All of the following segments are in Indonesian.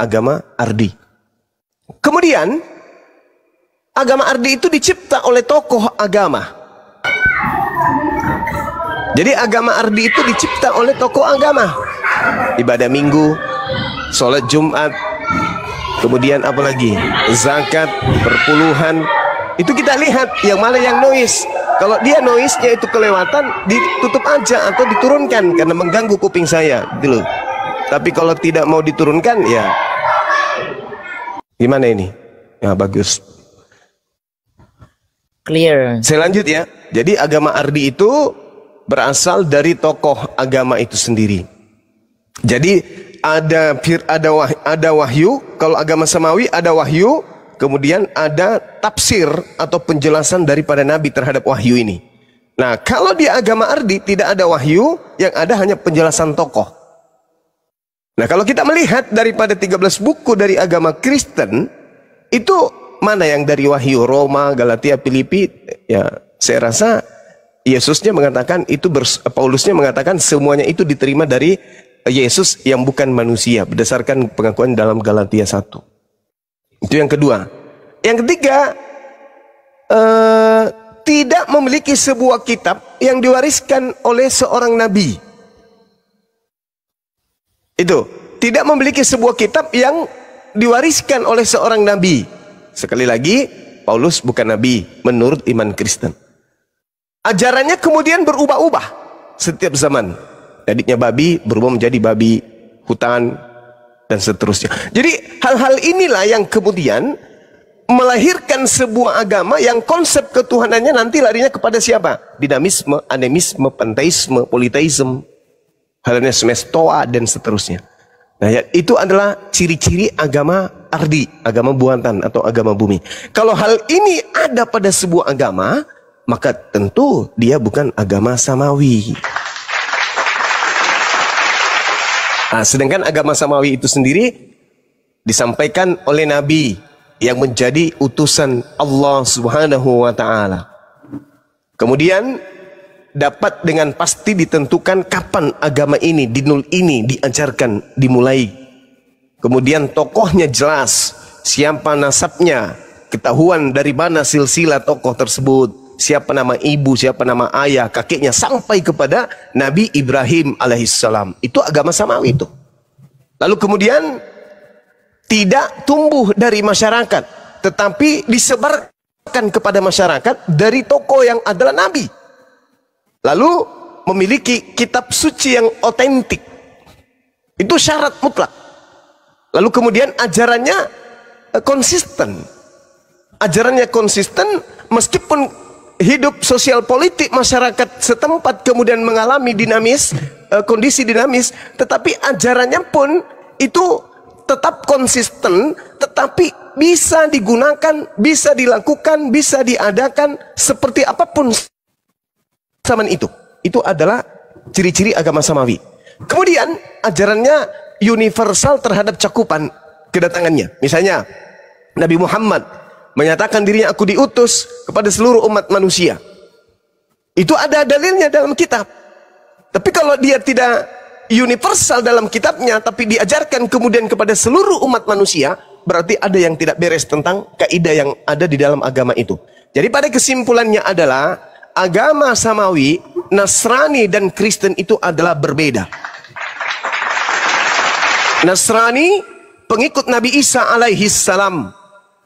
agama Ardi. Kemudian agama Ardi itu dicipta oleh tokoh agama. Jadi agama Ardi itu dicipta oleh tokoh agama. Ibadah minggu, sholat Jumat, kemudian apa lagi? Zakat, perpuluhan. Itu kita lihat yang mana yang noise. Kalau dia noise-nya itu kelewatan, ditutup aja atau diturunkan karena mengganggu kuping saya, gitu loh. Tapi kalau tidak mau diturunkan, ya gimana ini? Ya bagus. Clear. Saya lanjut ya. Jadi agama Ardi itu berasal dari tokoh agama itu sendiri. Jadi ada wahyu. Kalau agama Samawi ada wahyu, kemudian ada tafsir atau penjelasan daripada Nabi terhadap wahyu ini. Nah, kalau di agama Ardi tidak ada wahyu, yang ada hanya penjelasan tokoh. Nah, kalau kita melihat daripada 13 buku dari agama Kristen, itu mana yang dari wahyu? Roma, Galatia, Filipi, ya saya rasa Yesusnya mengatakan itu, Paulusnya mengatakan semuanya itu diterima dari Yesus yang bukan manusia, berdasarkan pengakuan dalam Galatia 1. Itu yang kedua. Yang ketiga, tidak memiliki sebuah kitab yang diwariskan oleh seorang nabi. Itu, tidak memiliki sebuah kitab yang diwariskan oleh seorang nabi. Sekali lagi, Paulus bukan nabi menurut iman Kristen. Ajarannya kemudian berubah-ubah setiap zaman. Tadinya babi berubah menjadi babi hutan dan seterusnya. Jadi hal-hal inilah yang kemudian melahirkan sebuah agama yang konsep ketuhanannya nanti larinya kepada siapa? Dinamisme, animisme, panteisme, politeisme, Hellenisme, Stoa dan seterusnya. Nah, ya, itu adalah ciri-ciri agama Ardi, agama buatan atau agama bumi. Kalau hal ini ada pada sebuah agama, maka tentu dia bukan agama Samawi. Nah, sedangkan agama Samawi itu sendiri disampaikan oleh Nabi yang menjadi utusan Allah Subhanahu wa Ta'ala. Kemudian dapat dengan pasti ditentukan kapan agama ini, dinul ini diajarkan, dimulai. Kemudian tokohnya jelas, siapa nasabnya, ketahuan dari mana silsilah tokoh tersebut, siapa nama ibu, siapa nama ayah, kakeknya, sampai kepada Nabi Ibrahim alaihissalam. Itu agama Samawi itu. Lalu kemudian tidak tumbuh dari masyarakat, tetapi disebarkan kepada masyarakat dari tokoh yang adalah Nabi. Lalu memiliki kitab suci yang otentik. Itu syarat mutlak. Lalu kemudian ajarannya konsisten. Ajarannya konsisten meskipun hidup sosial politik masyarakat setempat kemudian mengalami dinamis, kondisi dinamis, tetapi ajarannya pun itu tetap konsisten, tetapi bisa digunakan, bisa dilakukan, bisa diadakan seperti apapun zaman itu. Itu adalah ciri-ciri agama Samawi. Kemudian ajarannya universal terhadap cakupan kedatangannya. Misalnya Nabi Muhammad menyatakan dirinya, aku diutus kepada seluruh umat manusia. Itu ada dalilnya dalam kitab. Tapi kalau dia tidak universal dalam kitabnya, tapi diajarkan kemudian kepada seluruh umat manusia, berarti ada yang tidak beres tentang kaidah yang ada di dalam agama itu. Jadi pada kesimpulannya adalah agama Samawi, Nasrani dan Kristen itu adalah berbeda. Nasrani pengikut Nabi Isa alaihissalam,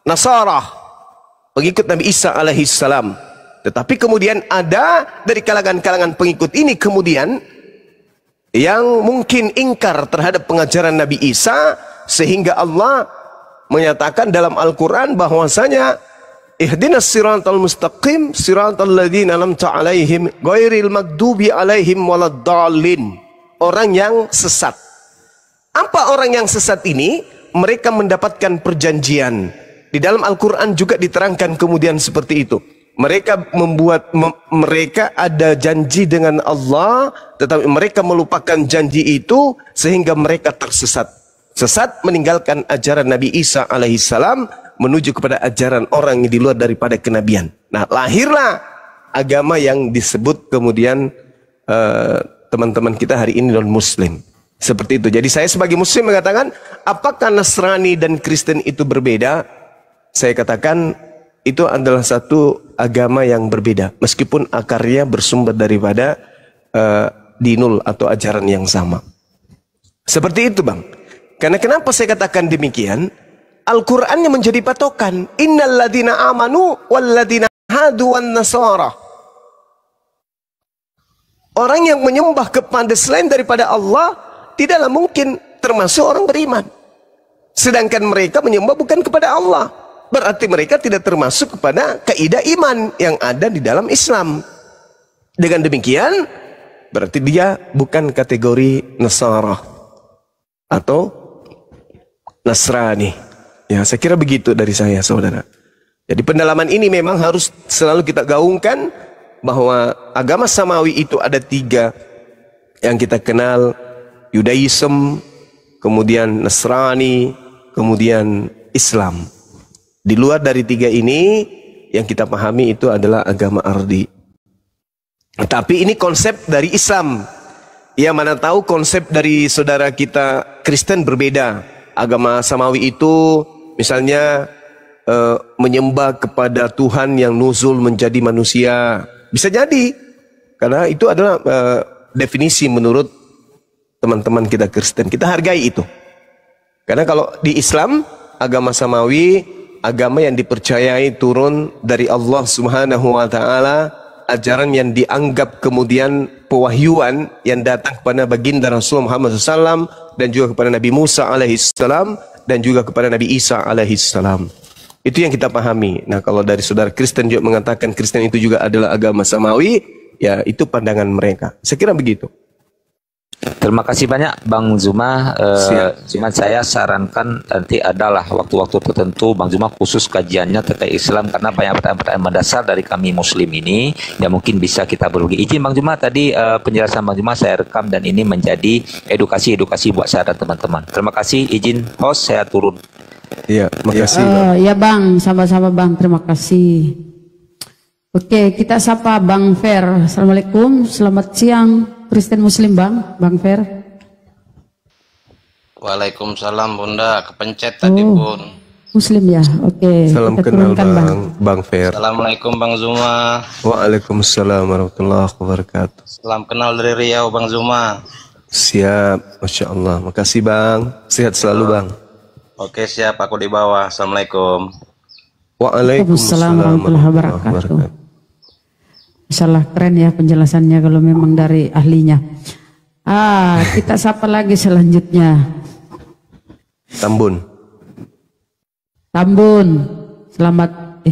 Nasara pengikut Nabi Isa alaihissalam. Tetapi kemudian ada dari kalangan-kalangan pengikut ini kemudian yang mungkin ingkar terhadap pengajaran Nabi Isa, sehingga Allah menyatakan dalam Al-Quran bahwasanya ihdinas siratal mustaqim siratal ladzina an'amta alaihim ghairil maghdubi alaihim waladdallin. Orang yang sesat. Apa orang yang sesat ini? Mereka mendapatkan perjanjian. Di dalam Al-Quran juga diterangkan kemudian seperti itu. Mereka ada janji dengan Allah, tetapi mereka melupakan janji itu sehingga mereka tersesat. Sesat meninggalkan ajaran Nabi Isa alaihissalam menuju kepada ajaran orang yang di luar daripada kenabian. Nah, lahirlah agama yang disebut kemudian teman-teman kita hari ini non-Muslim. Seperti itu. Jadi saya sebagai muslim mengatakan, apakah Nasrani dan Kristen itu berbeda? Saya katakan itu adalah satu agama yang berbeda. Meskipun akarnya bersumber daripada dinul atau ajaran yang sama. Seperti itu bang. Karena kenapa saya katakan demikian? Al-Qurannya menjadi patokan. Innal ladina amanu wal ladina hadu wan nasara. Orang yang menyembah kepada selain daripada Allah tidaklah mungkin termasuk orang beriman. Sedangkan mereka menyembah bukan kepada Allah. Berarti mereka tidak termasuk kepada kaidah iman yang ada di dalam Islam. Dengan demikian, berarti dia bukan kategori Nasara atau Nasrani. Ya, saya kira begitu dari saya, saudara. Jadi pendalaman ini memang harus selalu kita gaungkan bahwa agama samawi itu ada 3 yang kita kenal, Yudaism, kemudian Nasrani, kemudian Islam. Di luar dari 3 ini yang kita pahami itu adalah agama ardi. Tapi ini konsep dari Islam. Ya, mana tahu konsep dari saudara kita Kristen berbeda. Agama samawi itu misalnya menyembah kepada Tuhan yang nuzul menjadi manusia. Bisa jadi, karena itu adalah definisi menurut teman-teman kita Kristen. Kita hargai itu. Karena kalau di Islam, agama samawi, agama yang dipercayai turun dari Allah Subhanahu wa Ta'ala, ajaran yang dianggap kemudian pewahyuan yang datang kepada baginda Rasul Muhammad SAW, dan juga kepada Nabi Musa alaihissalam, dan juga kepada Nabi Isa alaihissalam. Itu yang kita pahami. Nah, kalau dari saudara Kristen juga mengatakan Kristen itu juga adalah agama samawi, ya itu pandangan mereka. Saya kira begitu. Terima kasih banyak Bang Zuma. Cuma saya sarankan nanti adalah waktu-waktu tertentu Bang Zuma khusus kajiannya terkait Islam, karena banyak pertanyaan-pertanyaan mendasar dari kami Muslim ini yang mungkin bisa kita berbagi. Izin Bang Zuma, tadi penjelasan Bang Zuma saya rekam dan ini menjadi edukasi buat saya dan teman-teman. Terima kasih. Izin host, saya turun. Iya, makasih Bang. Ya Bang, sama-sama Bang, terima kasih. Oke, kita sapa Bang Fer. Assalamualaikum, selamat siang Kristen Muslim Bang, Bang Fer. Waalaikumsalam Bunda, kepencet tadi Bun. Muslim ya, oke. Salam kita kenal turunkan, Bang Fer. Assalamualaikum Bang Zuma. Waalaikumsalam warahmatullahi wabarakatuh. Salam kenal dari Riau Bang Zuma. Siap, Masya Allah. Makasih Bang, sehat selalu Bang. Oke siap, aku di bawah. Assalamualaikum. Waalaikumsalam warahmatullahi wabarakatuh. Masalah keren ya penjelasannya kalau memang dari ahlinya. Kita sapa lagi selanjutnya. Tambun. Selamat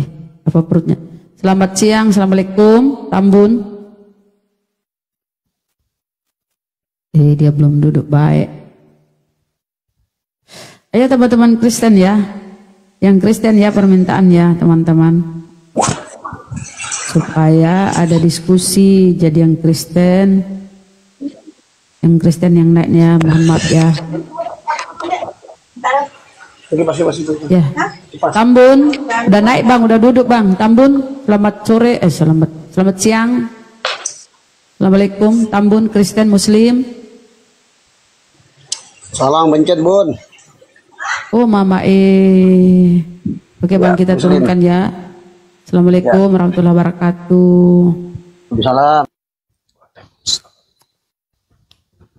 apa perutnya? Selamat siang, assalamualaikum, Tambun. Dia belum duduk baik. Ayo teman-teman Kristen ya, yang Kristen ya permintaannya teman-teman, supaya ada diskusi. Jadi yang Kristen yang naiknya mohon maaf ya. Ya, Tambun udah naik Bang, udah duduk Bang. Tambun, selamat sore, selamat siang. Assalamualaikum Tambun, Kristen Muslim. Salam bencet Bun. Oh Mama Oke Bang, kita turunkan ya. Assalamualaikum warahmatullahi wabarakatuh. Waalaikumsalam.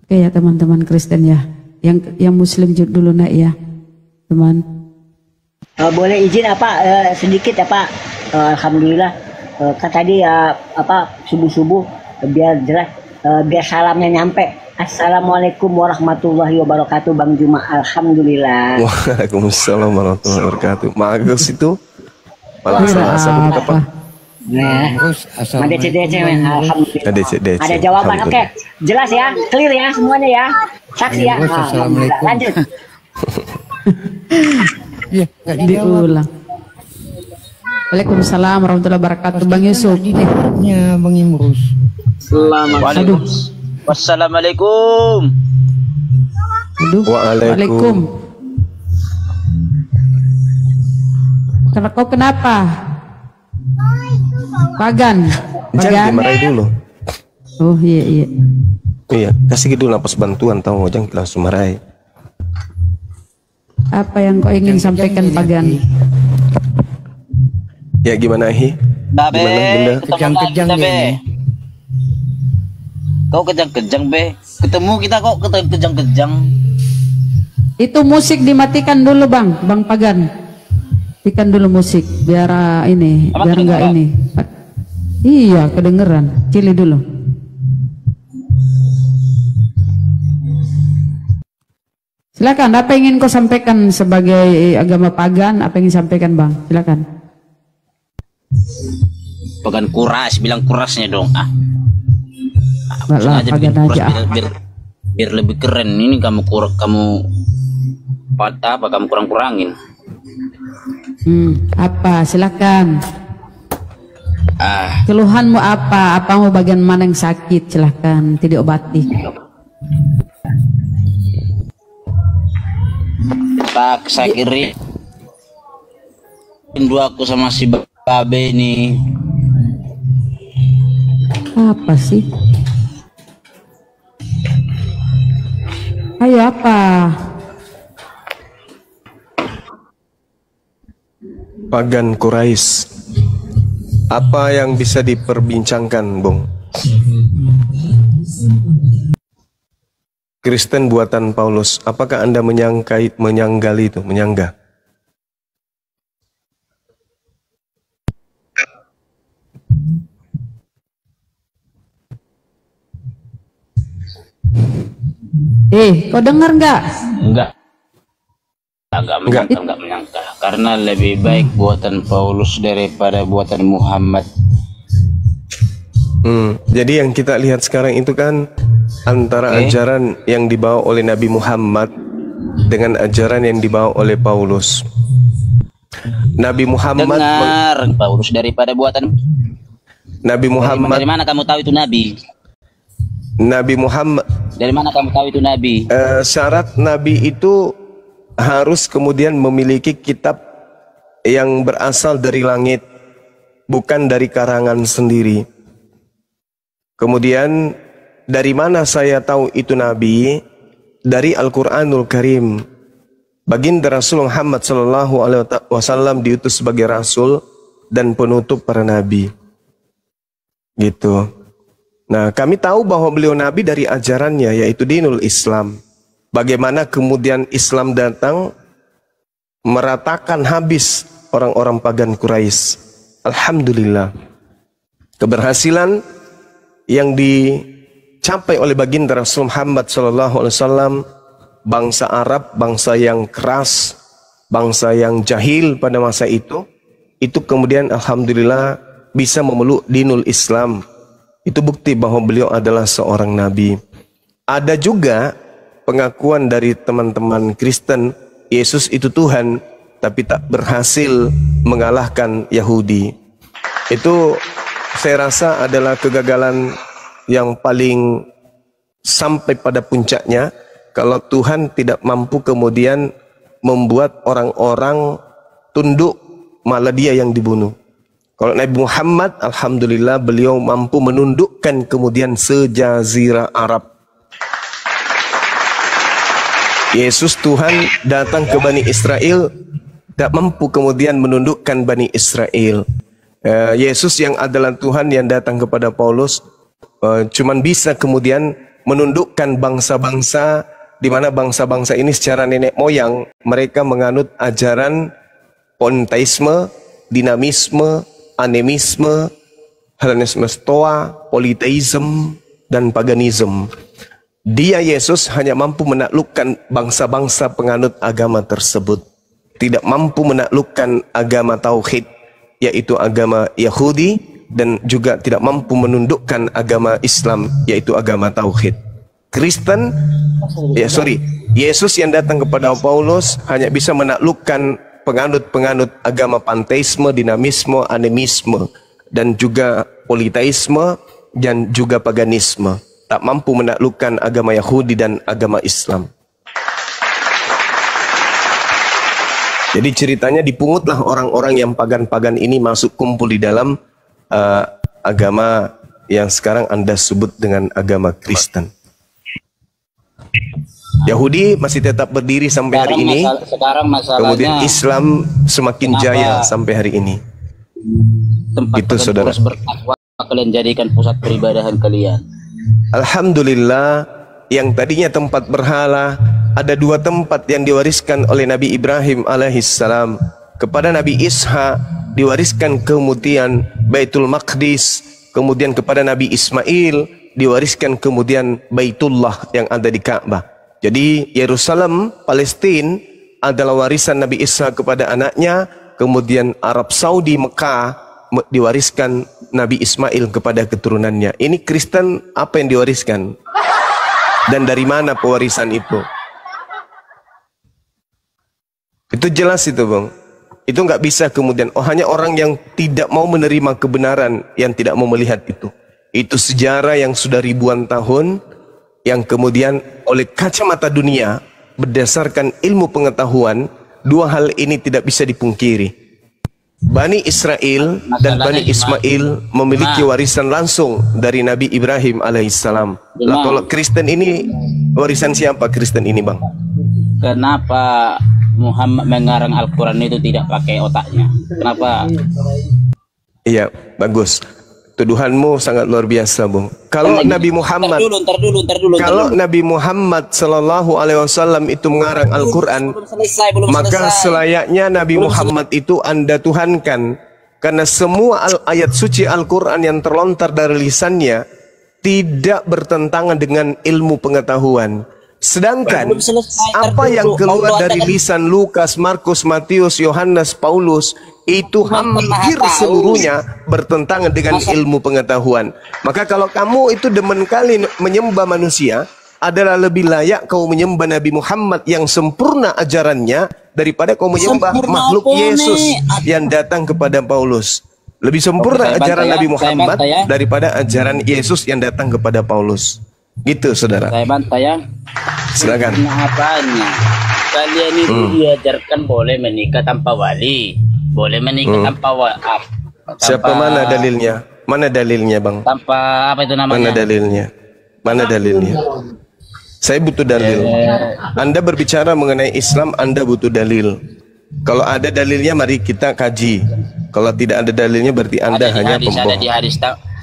Oke ya teman-teman Kristen ya, yang Muslim dulu naik ya teman. Boleh izin sedikit Alhamdulillah kan tadi subuh biar jelas, biar salamnya nyampe. Assalamualaikum warahmatullahi wabarakatuh Bang Zuma. Alhamdulillah. Waalaikumsalam warahmatullahi wabarakatuh. Magus itu. Malah salah apa? Nah, ada CDC, alhamdulillah. Ada jawaban, oke. Jelas ya, clear ya semuanya ya. Saksi ya. Alhamdulillah. Lanjut. Ya, diulang. Waalaikumsalam warahmatullahi wabarakatuh. Bang Yusuf. Ya, Bang Imrus. Selamat. Wassalamualaikum. Waalaikum. Kau kenapa? Pagan. Jangan dimarahi dulu. Oh iya. Iya, kasih gitu napas bantuan tahu jangan langsung marahi. Apa yang kau ingin sampaikan Pagan? Ya gimana Hi? Gimana Bunda? Kejang-kejang ya. Kau kejang-kejang be. Ketemu kita kok kejang-kejang. Itu musik dimatikan dulu Bang Pagan. Matikan dulu musik biar ini, Apa biar enggak ini. Iya kedengeran. Cili dulu. Silakan. Apa yang ingin kau sampaikan sebagai agama Pagan? Apa yang ingin sampaikan Bang? Silakan. Pagan kuras, bilang kurasnya dong. Nggak lah, Pagan aja. Biar lebih keren. Ini kamu patah apa kamu kurang-kurangin? Apa? Silakan. Keluhanmu apa? Apa mau bagian mana yang sakit? Silakan, tidak obati. Tak saya kiri. Rindu aku sama si Babe ini. Apa sih? Ayo apa? Pagan Quraisy. Apa yang bisa diperbincangkan, Bung? Kristen buatan Paulus. Apakah Anda menyanggali itu, menyanggah? Kau dengar nggak? Enggak menyangka. Karena lebih baik buatan Paulus daripada buatan Muhammad. Jadi yang kita lihat sekarang itu kan antara ajaran yang dibawa oleh Nabi Muhammad dengan ajaran yang dibawa oleh Paulus. Nabi Muhammad Paulus daripada buatan Nabi Muhammad. Dari mana kamu tahu itu Nabi? Nabi Muhammad. Dari mana kamu tahu itu Nabi? Syarat Nabi itu harus kemudian memiliki kitab yang berasal dari langit, bukan dari karangan sendiri. Kemudian dari mana saya tahu itu Nabi? Dari Al-Quranul Karim. Baginda Rasul Muhammad SAW diutus sebagai Rasul dan penutup para Nabi. Gitu. Nah, kami tahu bahwa beliau Nabi dari ajarannya yaitu dinul Islam. Bagaimana kemudian Islam datang meratakan habis orang-orang pagan Quraisy. Alhamdulillah. Keberhasilan yang dicapai oleh baginda Rasul Muhammad SAW, bangsa Arab, bangsa yang keras, bangsa yang jahil pada masa itu kemudian alhamdulillah bisa memeluk dinul Islam. Itu bukti bahwa beliau adalah seorang nabi. Ada juga pengakuan dari teman-teman Kristen, Yesus itu Tuhan, tapi tak berhasil mengalahkan Yahudi. Itu saya rasa adalah kegagalan yang paling sampai pada puncaknya, kalau Tuhan tidak mampu kemudian membuat orang-orang tunduk, malah dia yang dibunuh. Kalau Nabi Muhammad, alhamdulillah beliau mampu menundukkan kemudian sejazirah Arab. Yesus Tuhan datang ke Bani Israel, tak mampu kemudian menundukkan Bani Israel. Yesus yang adalah Tuhan yang datang kepada Paulus, cuman bisa kemudian menundukkan bangsa-bangsa, di mana bangsa-bangsa ini secara nenek moyang mereka menganut ajaran politeisme, dinamisme, animisme, Hellenisme, Stoa, politeisme, dan paganisme. Dia Yesus hanya mampu menaklukkan bangsa-bangsa penganut agama tersebut. Tidak mampu menaklukkan agama tauhid, yaitu agama Yahudi, dan juga tidak mampu menundukkan agama Islam, yaitu agama tauhid. Kristen, Yesus yang datang kepada Paulus hanya bisa menaklukkan penganut-penganut agama panteisme, dinamisme, animisme, dan juga politeisme, dan juga paganisme. Tak mampu menaklukkan agama Yahudi dan agama Islam. Jadi ceritanya dipungutlah orang-orang yang pagan-pagan ini masuk kumpul di dalam agama yang sekarang Anda sebut dengan agama Kristen. Yahudi masih tetap berdiri sampai hari ini. Sekarang masalahnya kemudian Islam semakin jaya sampai hari ini. Tempat itu saudara. Bertakwa kalian jadikan pusat peribadahan kalian. Alhamdulillah, yang tadinya tempat berhala, ada 2 tempat yang diwariskan oleh Nabi Ibrahim alaihissalam kepada Nabi Ishak, diwariskan kemudian Baitul Maqdis, kemudian kepada Nabi Ismail diwariskan kemudian Baitullah yang ada di Ka'bah. Jadi Yerusalem, Palestina adalah warisan Nabi Isa kepada anaknya, kemudian Arab Saudi, Mekah diwariskan Nabi Ismail kepada keturunannya. Ini Kristen apa yang diwariskan? Dan dari mana pewarisan itu? Itu jelas itu, Bang. Itu nggak bisa kemudian, hanya orang yang tidak mau menerima kebenaran yang tidak mau melihat itu. Itu sejarah yang sudah ribuan tahun, yang kemudian oleh kacamata dunia berdasarkan ilmu pengetahuan, 2 hal ini tidak bisa dipungkiri. Bani Israel dan Bani Ismail memiliki warisan langsung dari Nabi Ibrahim alaihissalam. Lah kalau Kristen ini warisan siapa Kristen ini, Bang? Kenapa Muhammad mengarang Al-Quran itu tidak pakai otaknya? Kenapa? Iya, bagus. Tuduhanmu sangat luar biasa, Bung. Kalau Nabi Muhammad, kalau Nabi Muhammad Sallallahu Alaihi Wasallam itu mengarang Al-Quran, maka selayaknya Nabi Muhammad itu Anda tuhankan, karena semua ayat suci Al-Quran yang terlontar dari lisannya tidak bertentangan dengan ilmu pengetahuan. Sedangkan apa yang keluar dari lisan Lukas, Markus, Matius, Yohanes, Paulus itu hampir seluruhnya bertentangan dengan ilmu pengetahuan. Maka kalau kamu itu demen kali menyembah manusia, adalah lebih layak kau menyembah Nabi Muhammad yang sempurna ajarannya daripada kau menyembah makhluk Yesus yang datang kepada Paulus. Lebih sempurna ajaran Nabi Muhammad daripada ajaran Yesus yang datang kepada Paulus. Gitu, saudara. Saya bantah ya. Silakan. Apanya? Kalian itu diajarkan boleh menikah tanpa wali, boleh menikah tanpa siapa mana dalilnya? Mana dalilnya, Bang? Tanpa apa itu namanya? Mana dalilnya? Mana dalilnya? Saya butuh dalil. Anda berbicara mengenai Islam, Anda butuh dalil. Kalau ada dalilnya, mari kita kaji. Kalau tidak ada dalilnya, berarti Anda hanya pembohong.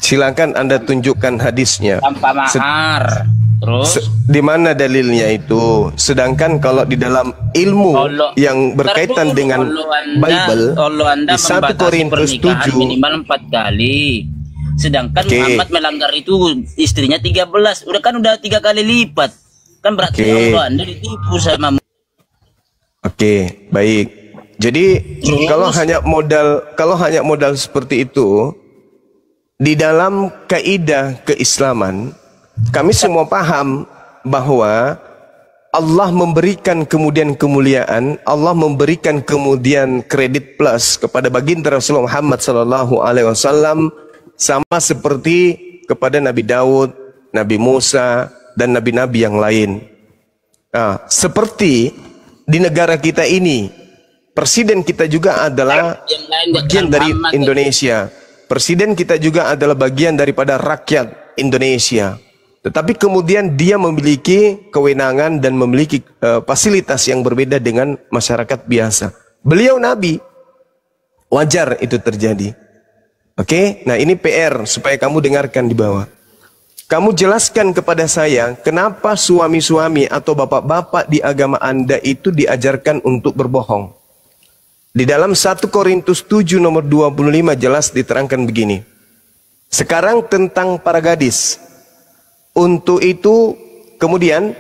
Silakan Anda tunjukkan hadisnya. Tanpa mahar. Terus di mana dalilnya itu? Sedangkan kalau di dalam ilmu yang berkaitan dengan Bible, di 1 Korintus 7 minimal 4 kali. Sedangkan Muhammad melanggar itu istrinya 13. Udah 3 kali lipat. Kan berarti Allah Anda ditipu sama. Oke, baik. Jadi kalau hanya modal seperti itu, di dalam kaidah keislaman, kami semua paham bahwa Allah memberikan kemudian kemuliaan, Allah memberikan kemudian kredit plus kepada baginda Rasulullah Muhammad sallallahu alaihi wasallam, sama seperti kepada Nabi Daud, Nabi Musa, dan nabi-nabi yang lain. Nah, seperti di negara kita ini, presiden kita juga adalah bagian dari Indonesia. Presiden kita juga adalah bagian daripada rakyat Indonesia. Tetapi kemudian dia memiliki kewenangan dan memiliki fasilitas yang berbeda dengan masyarakat biasa. Beliau Nabi, wajar itu terjadi. Oke, nah ini PR supaya kamu dengarkan di bawah. Kamu jelaskan kepada saya, kenapa suami-suami atau bapak-bapak di agama Anda itu diajarkan untuk berbohong. Di dalam 1 Korintus 7 nomor 25 jelas diterangkan begini. Sekarang tentang para gadis. Untuk itu kemudian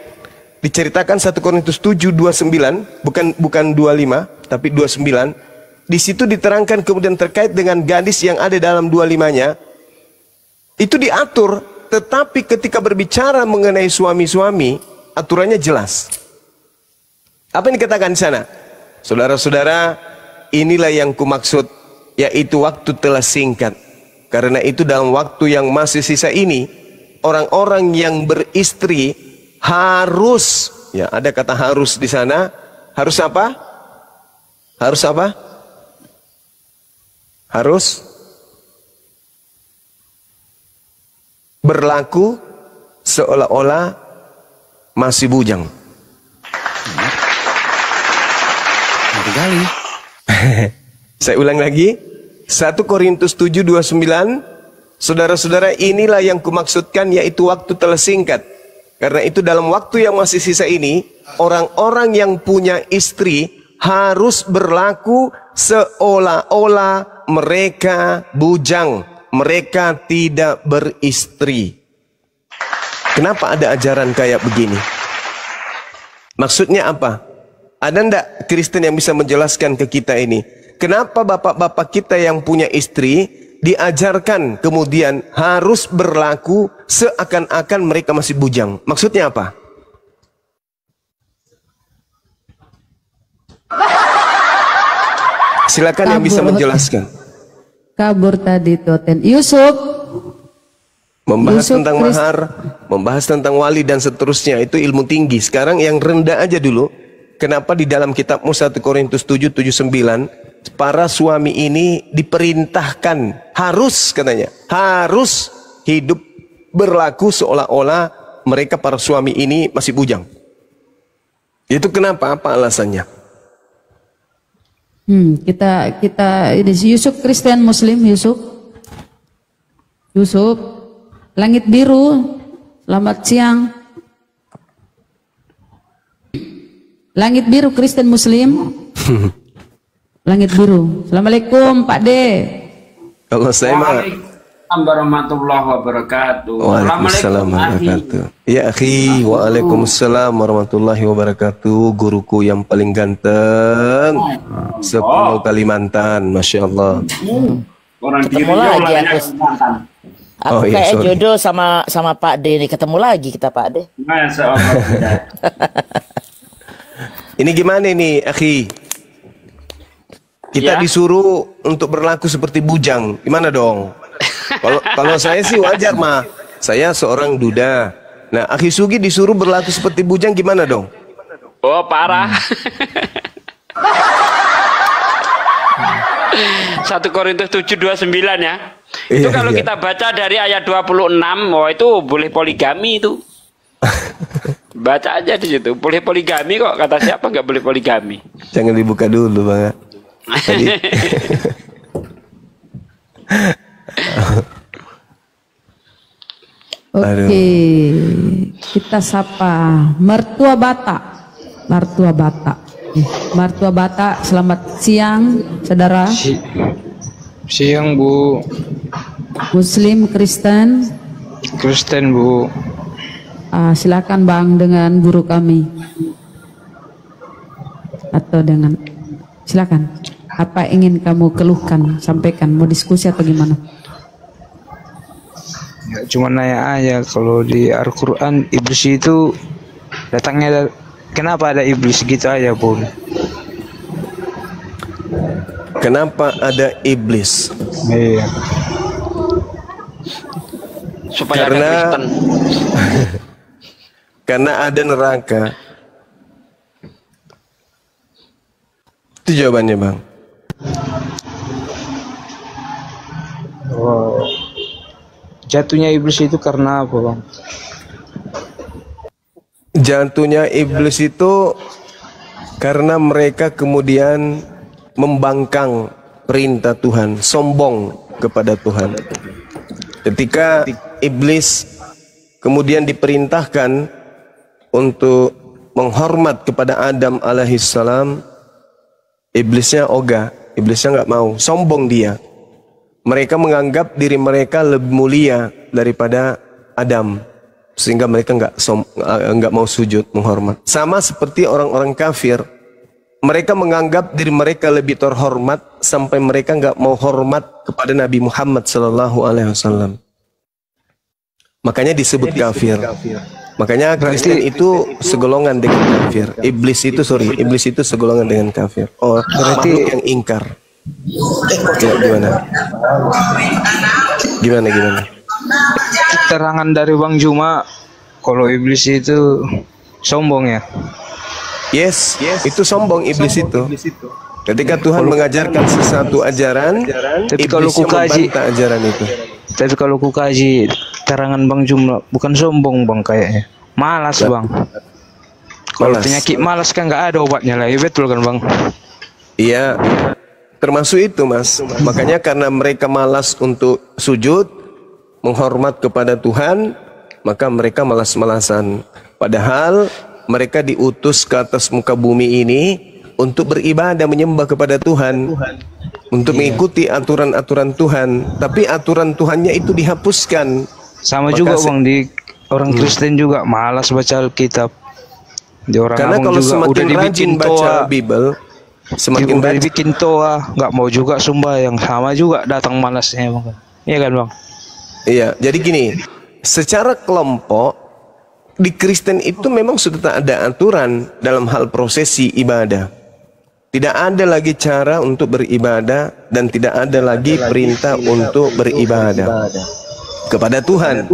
diceritakan 1 Korintus 7 29, bukan 25 tapi 29. Di situ diterangkan kemudian terkait dengan gadis yang ada dalam 25-nya. Itu diatur, tetapi ketika berbicara mengenai suami-suami, aturannya jelas. Apa yang dikatakan di sana? Saudara-saudara, inilah yang kumaksud, yaitu waktu telah singkat. Karena itu dalam waktu yang masih sisa ini, orang-orang yang beristri harus, ya ada kata harus di sana, harus apa? Harus apa? Harus berlaku seolah-olah masih bujang. Kali. Saya ulang lagi. 1 Korintus 7:29. Saudara-saudara, inilah yang kumaksudkan, yaitu waktu telah singkat. Karena itu dalam waktu yang masih sisa ini, orang-orang yang punya istri harus berlaku seolah-olah mereka bujang. Mereka tidak beristri. Kenapa ada ajaran kayak begini? Maksudnya apa? Ada ndak Kristen yang bisa menjelaskan ke kita ini? Kenapa bapak-bapak kita yang punya istri diajarkan kemudian harus berlaku seakan-akan mereka masih bujang? Maksudnya apa? Silakan yang bisa menjelaskan. Kabur tadi Toten. Yusuf. Membahas tentang mahar, membahas tentang wali dan seterusnya. Itu ilmu tinggi. Sekarang yang rendah aja dulu. Kenapa di dalam kitabmu 1 Korintus 7:79 para suami ini diperintahkan harus, katanya, harus hidup berlaku seolah-olah mereka para suami ini masih bujang. Itu kenapa? Apa alasannya? Kita ini Yusuf Kristen Muslim Yusuf. Langit biru. Selamat siang. Langit biru Kristen Muslim. Langit biru. Assalamualaikum Pak D. Kalau saya mah warahmatullahi wabarakatuh. Waalaikumsalam warahmatullahi wabarakatuh. Ya akhi, waalaikumsalam warahmatullahi wabarakatuh. Guruku yang paling ganteng 10 Kalimantan, Masya Allah. Orang ketemu lagi aku. Aku iya, kayak jodoh sama Pak D ini, ketemu lagi kita Pak D. Ini gimana nih, akhi? Kita disuruh untuk berlaku seperti bujang, gimana dong? Kalau saya sih wajar mah. Saya seorang duda. Nah, akhi Sugi disuruh berlaku seperti bujang, gimana dong? Oh, parah. 1 Korintus 7:29 ya. Itu kalau kita baca dari ayat 26, oh itu boleh poligami itu. Baca aja di situ. Boleh poligami kok, kata siapa nggak boleh poligami? Jangan dibuka dulu, Bang. Oke, kita sapa Mertua Batak. Mertua Batak, selamat siang, saudara. Siang, Bu. Muslim, Kristen. Kristen, Bu. Silakan Bang dengan guru kami. Atau dengan, silakan. Apa ingin kamu keluhkan, sampaikan, mau diskusi atau gimana? Ya, cuma nanya aja, kalau di Al-Quran iblis itu datangnya, kenapa ada iblis gitu aja, Bun? Kenapa ada iblis? Iya. Supaya karena ada Kristen. Karena ada neraka. Itu jawabannya, Bang. Oh. Jatuhnya iblis itu karena apa, Bang? Jatuhnya iblis itu karena mereka kemudian membangkang perintah Tuhan, sombong kepada Tuhan. Ketika iblis kemudian diperintahkan untuk menghormat kepada Adam alaihissalam, iblisnya ogah, iblisnya nggak mau, sombong dia. Mereka menganggap diri mereka lebih mulia daripada Adam, sehingga mereka nggak mau sujud menghormat. Sama seperti orang-orang kafir, mereka menganggap diri mereka lebih terhormat sampai mereka nggak mau hormat kepada Nabi Muhammad SAW. Makanya disebut kafir. Makanya Kristen itu segolongan dengan kafir. Iblis itu segolongan dengan kafir. Oh, berarti yang ingkar. Ya, gimana? Keterangan dari Bang Juma, kalau iblis itu sombong ya? Yes, itu sombong iblis itu. Ketika Tuhan mengajarkan sesuatu ajaran, tapi kalau kukaji ajaran itu. Tapi kalau kukaji terangan Bang Juma, bukan sombong Bang kayaknya. Malas bang. Kalau penyakit malas kan nggak ada obatnya lah, ya betul kan bang? Iya, termasuk itu mas. Makanya karena mereka malas untuk sujud, menghormat kepada Tuhan, maka mereka malas-malasan. Padahal mereka diutus ke atas muka bumi ini untuk beribadah, menyembah kepada Tuhan, untuk mengikuti aturan-aturan Tuhan. Tapi aturan Tuhannya itu dihapuskan. Sama juga bang, di orang Kristen juga malas baca Alkitab. Di orang karena kalau juga semakin rajin baca Bible, semakin udah dibikin toa, nggak mau juga sembahyang, sama juga datang malasnya bang. Iya kan bang? Iya, jadi gini, secara kelompok di Kristen itu memang sudah tak ada aturan dalam hal prosesi ibadah. Tidak ada lagi cara untuk beribadah dan tidak ada lagi perintah untuk beribadah kepada Tuhan.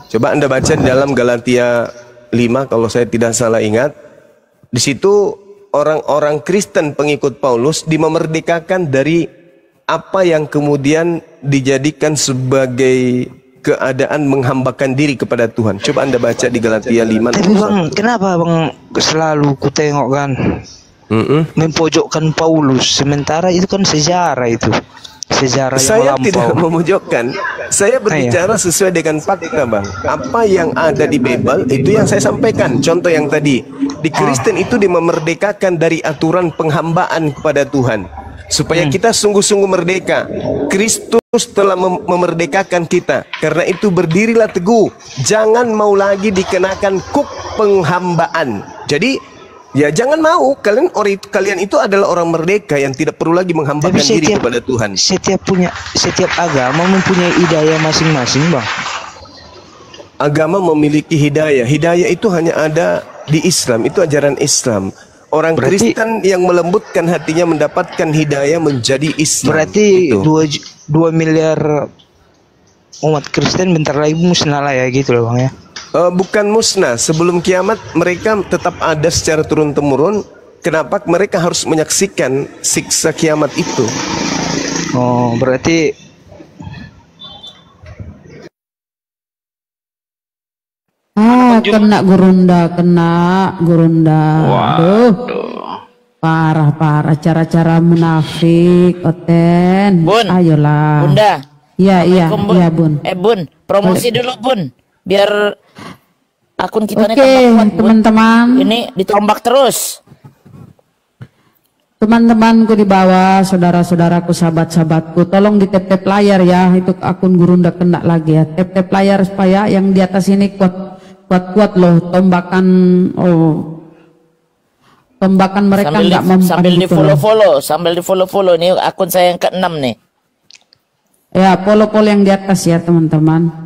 Coba Anda baca di dalam Galatia 5 kalau saya tidak salah ingat. Di situ orang-orang Kristen pengikut Paulus dimemerdekakan dari apa yang kemudian dijadikan sebagai keadaan menghambakan diri kepada Tuhan. Coba Anda baca di Galatia 5. Tapi bang, kenapa bang selalu ku tengok kan mempojokkan Paulus, sementara itu kan sejarah itu. Sejarah saya yang tidak memojokkan, saya berbicara sesuai dengan fakta bang. Apa yang ada di Bible itu yang saya sampaikan. Contoh yang tadi, di Kristen itu dimerdekakan dari aturan penghambaan kepada Tuhan, supaya kita sungguh-sungguh merdeka. Kristus telah memerdekakan kita. Karena itu berdirilah teguh, jangan mau lagi dikenakan kuk penghambaan. Jadi ya jangan mau, kalian itu adalah orang merdeka yang tidak perlu lagi menghambakan diri kepada Tuhan. Setiap agama mempunyai hidayah masing-masing bang. Agama memiliki hidayah. Hidayah itu hanya ada di Islam, itu ajaran Islam. Orang Kristen yang melembutkan hatinya mendapatkan hidayah menjadi Islam. Berarti 2 miliar umat Kristen bentar lagi musnah lah ya gitu loh bang ya. Bukan musnah, sebelum kiamat mereka tetap ada secara turun-temurun. Kenapa mereka harus menyaksikan siksa kiamat itu? Oh, berarti kena gurunda. Aduh. Parah cara-cara munafik, Oten. Bun. Ayolah. Bunda. Iya, Bun. Bun, promosi dulu Bun. Biar akun kita ini kuat, teman-teman. Ini ditombak terus. Teman-temanku di bawah, saudara-saudaraku, sahabat-sahabatku, tolong di tap-tap layar ya. Itu akun Gurunda kena lagi ya. Tap-tap layar supaya yang di atas ini kuat loh. Tombakan mereka nggak mempan. Sambil di follow. Ini akun saya yang ke-6 nih. Ya, follow yang di atas ya teman-teman.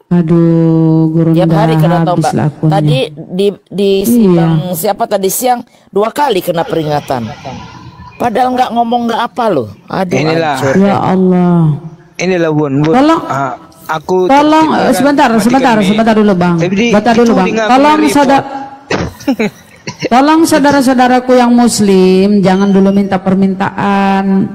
Aduh, Gurunda hari kena habis tombak. akunnya. Tadi di siapa tadi siang 2 kali kena peringatan. Padahal nggak ngomong nggak apa loh. Aduh, inilah. Ya Allah. Inilah Bun. Tolong, sebentar dulu bang. Tolong saudara-saudaraku yang Muslim, jangan dulu minta permintaan.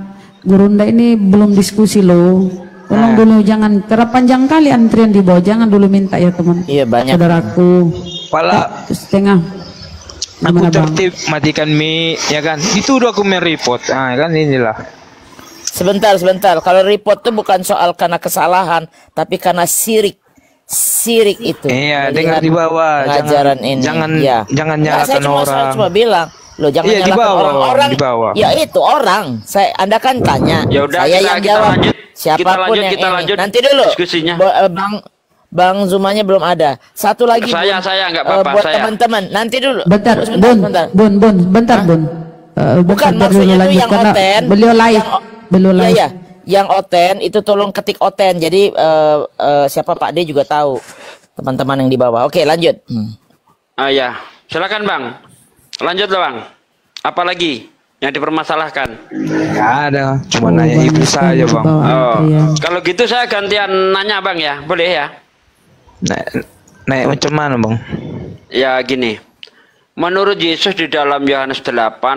Gurunda ini belum diskusi loh. Tolong dulu jangan, karena panjang kali antrian di bawah, jangan dulu minta ya teman. Iya banyak. Saudaraku. Setengah. Aku tertib matikan mic ya kan. Itu udah aku mereport. Kan inilah. Sebentar. Kalau report tuh bukan soal karena kesalahan, tapi karena sirik itu. Iya, dengar di bawah. Jangan nyalakan orang. Cuma bilang. Loh, jangan nyalakan orang-orang. Ya itu orang. Anda kan tanya. Ya udah, saya yang jawab. Siapapun yang lanjut nanti dulu diskusinya. Bang Zumanya belum ada. Satu lagi saya nggak apa-apa buat teman-teman. Nanti dulu. Bentar. Bun. Bukan maksudnya itu yang Oten. Beliau live. Iya. Yang Oten itu tolong ketik Oten. Jadi siapa Pak D juga tahu. Teman-teman yang di bawah. Oke, lanjut. Ya, silakan Bang. Lanjut lah Bang. Apa lagi yang dipermasalahkan? Nggak ada, cuma nanya iblis saja Bang. Kalau gitu saya gantian nanya Bang ya, boleh ya? Naik macam mana Bang? Ya gini, menurut Yesus di dalam Yohanes 8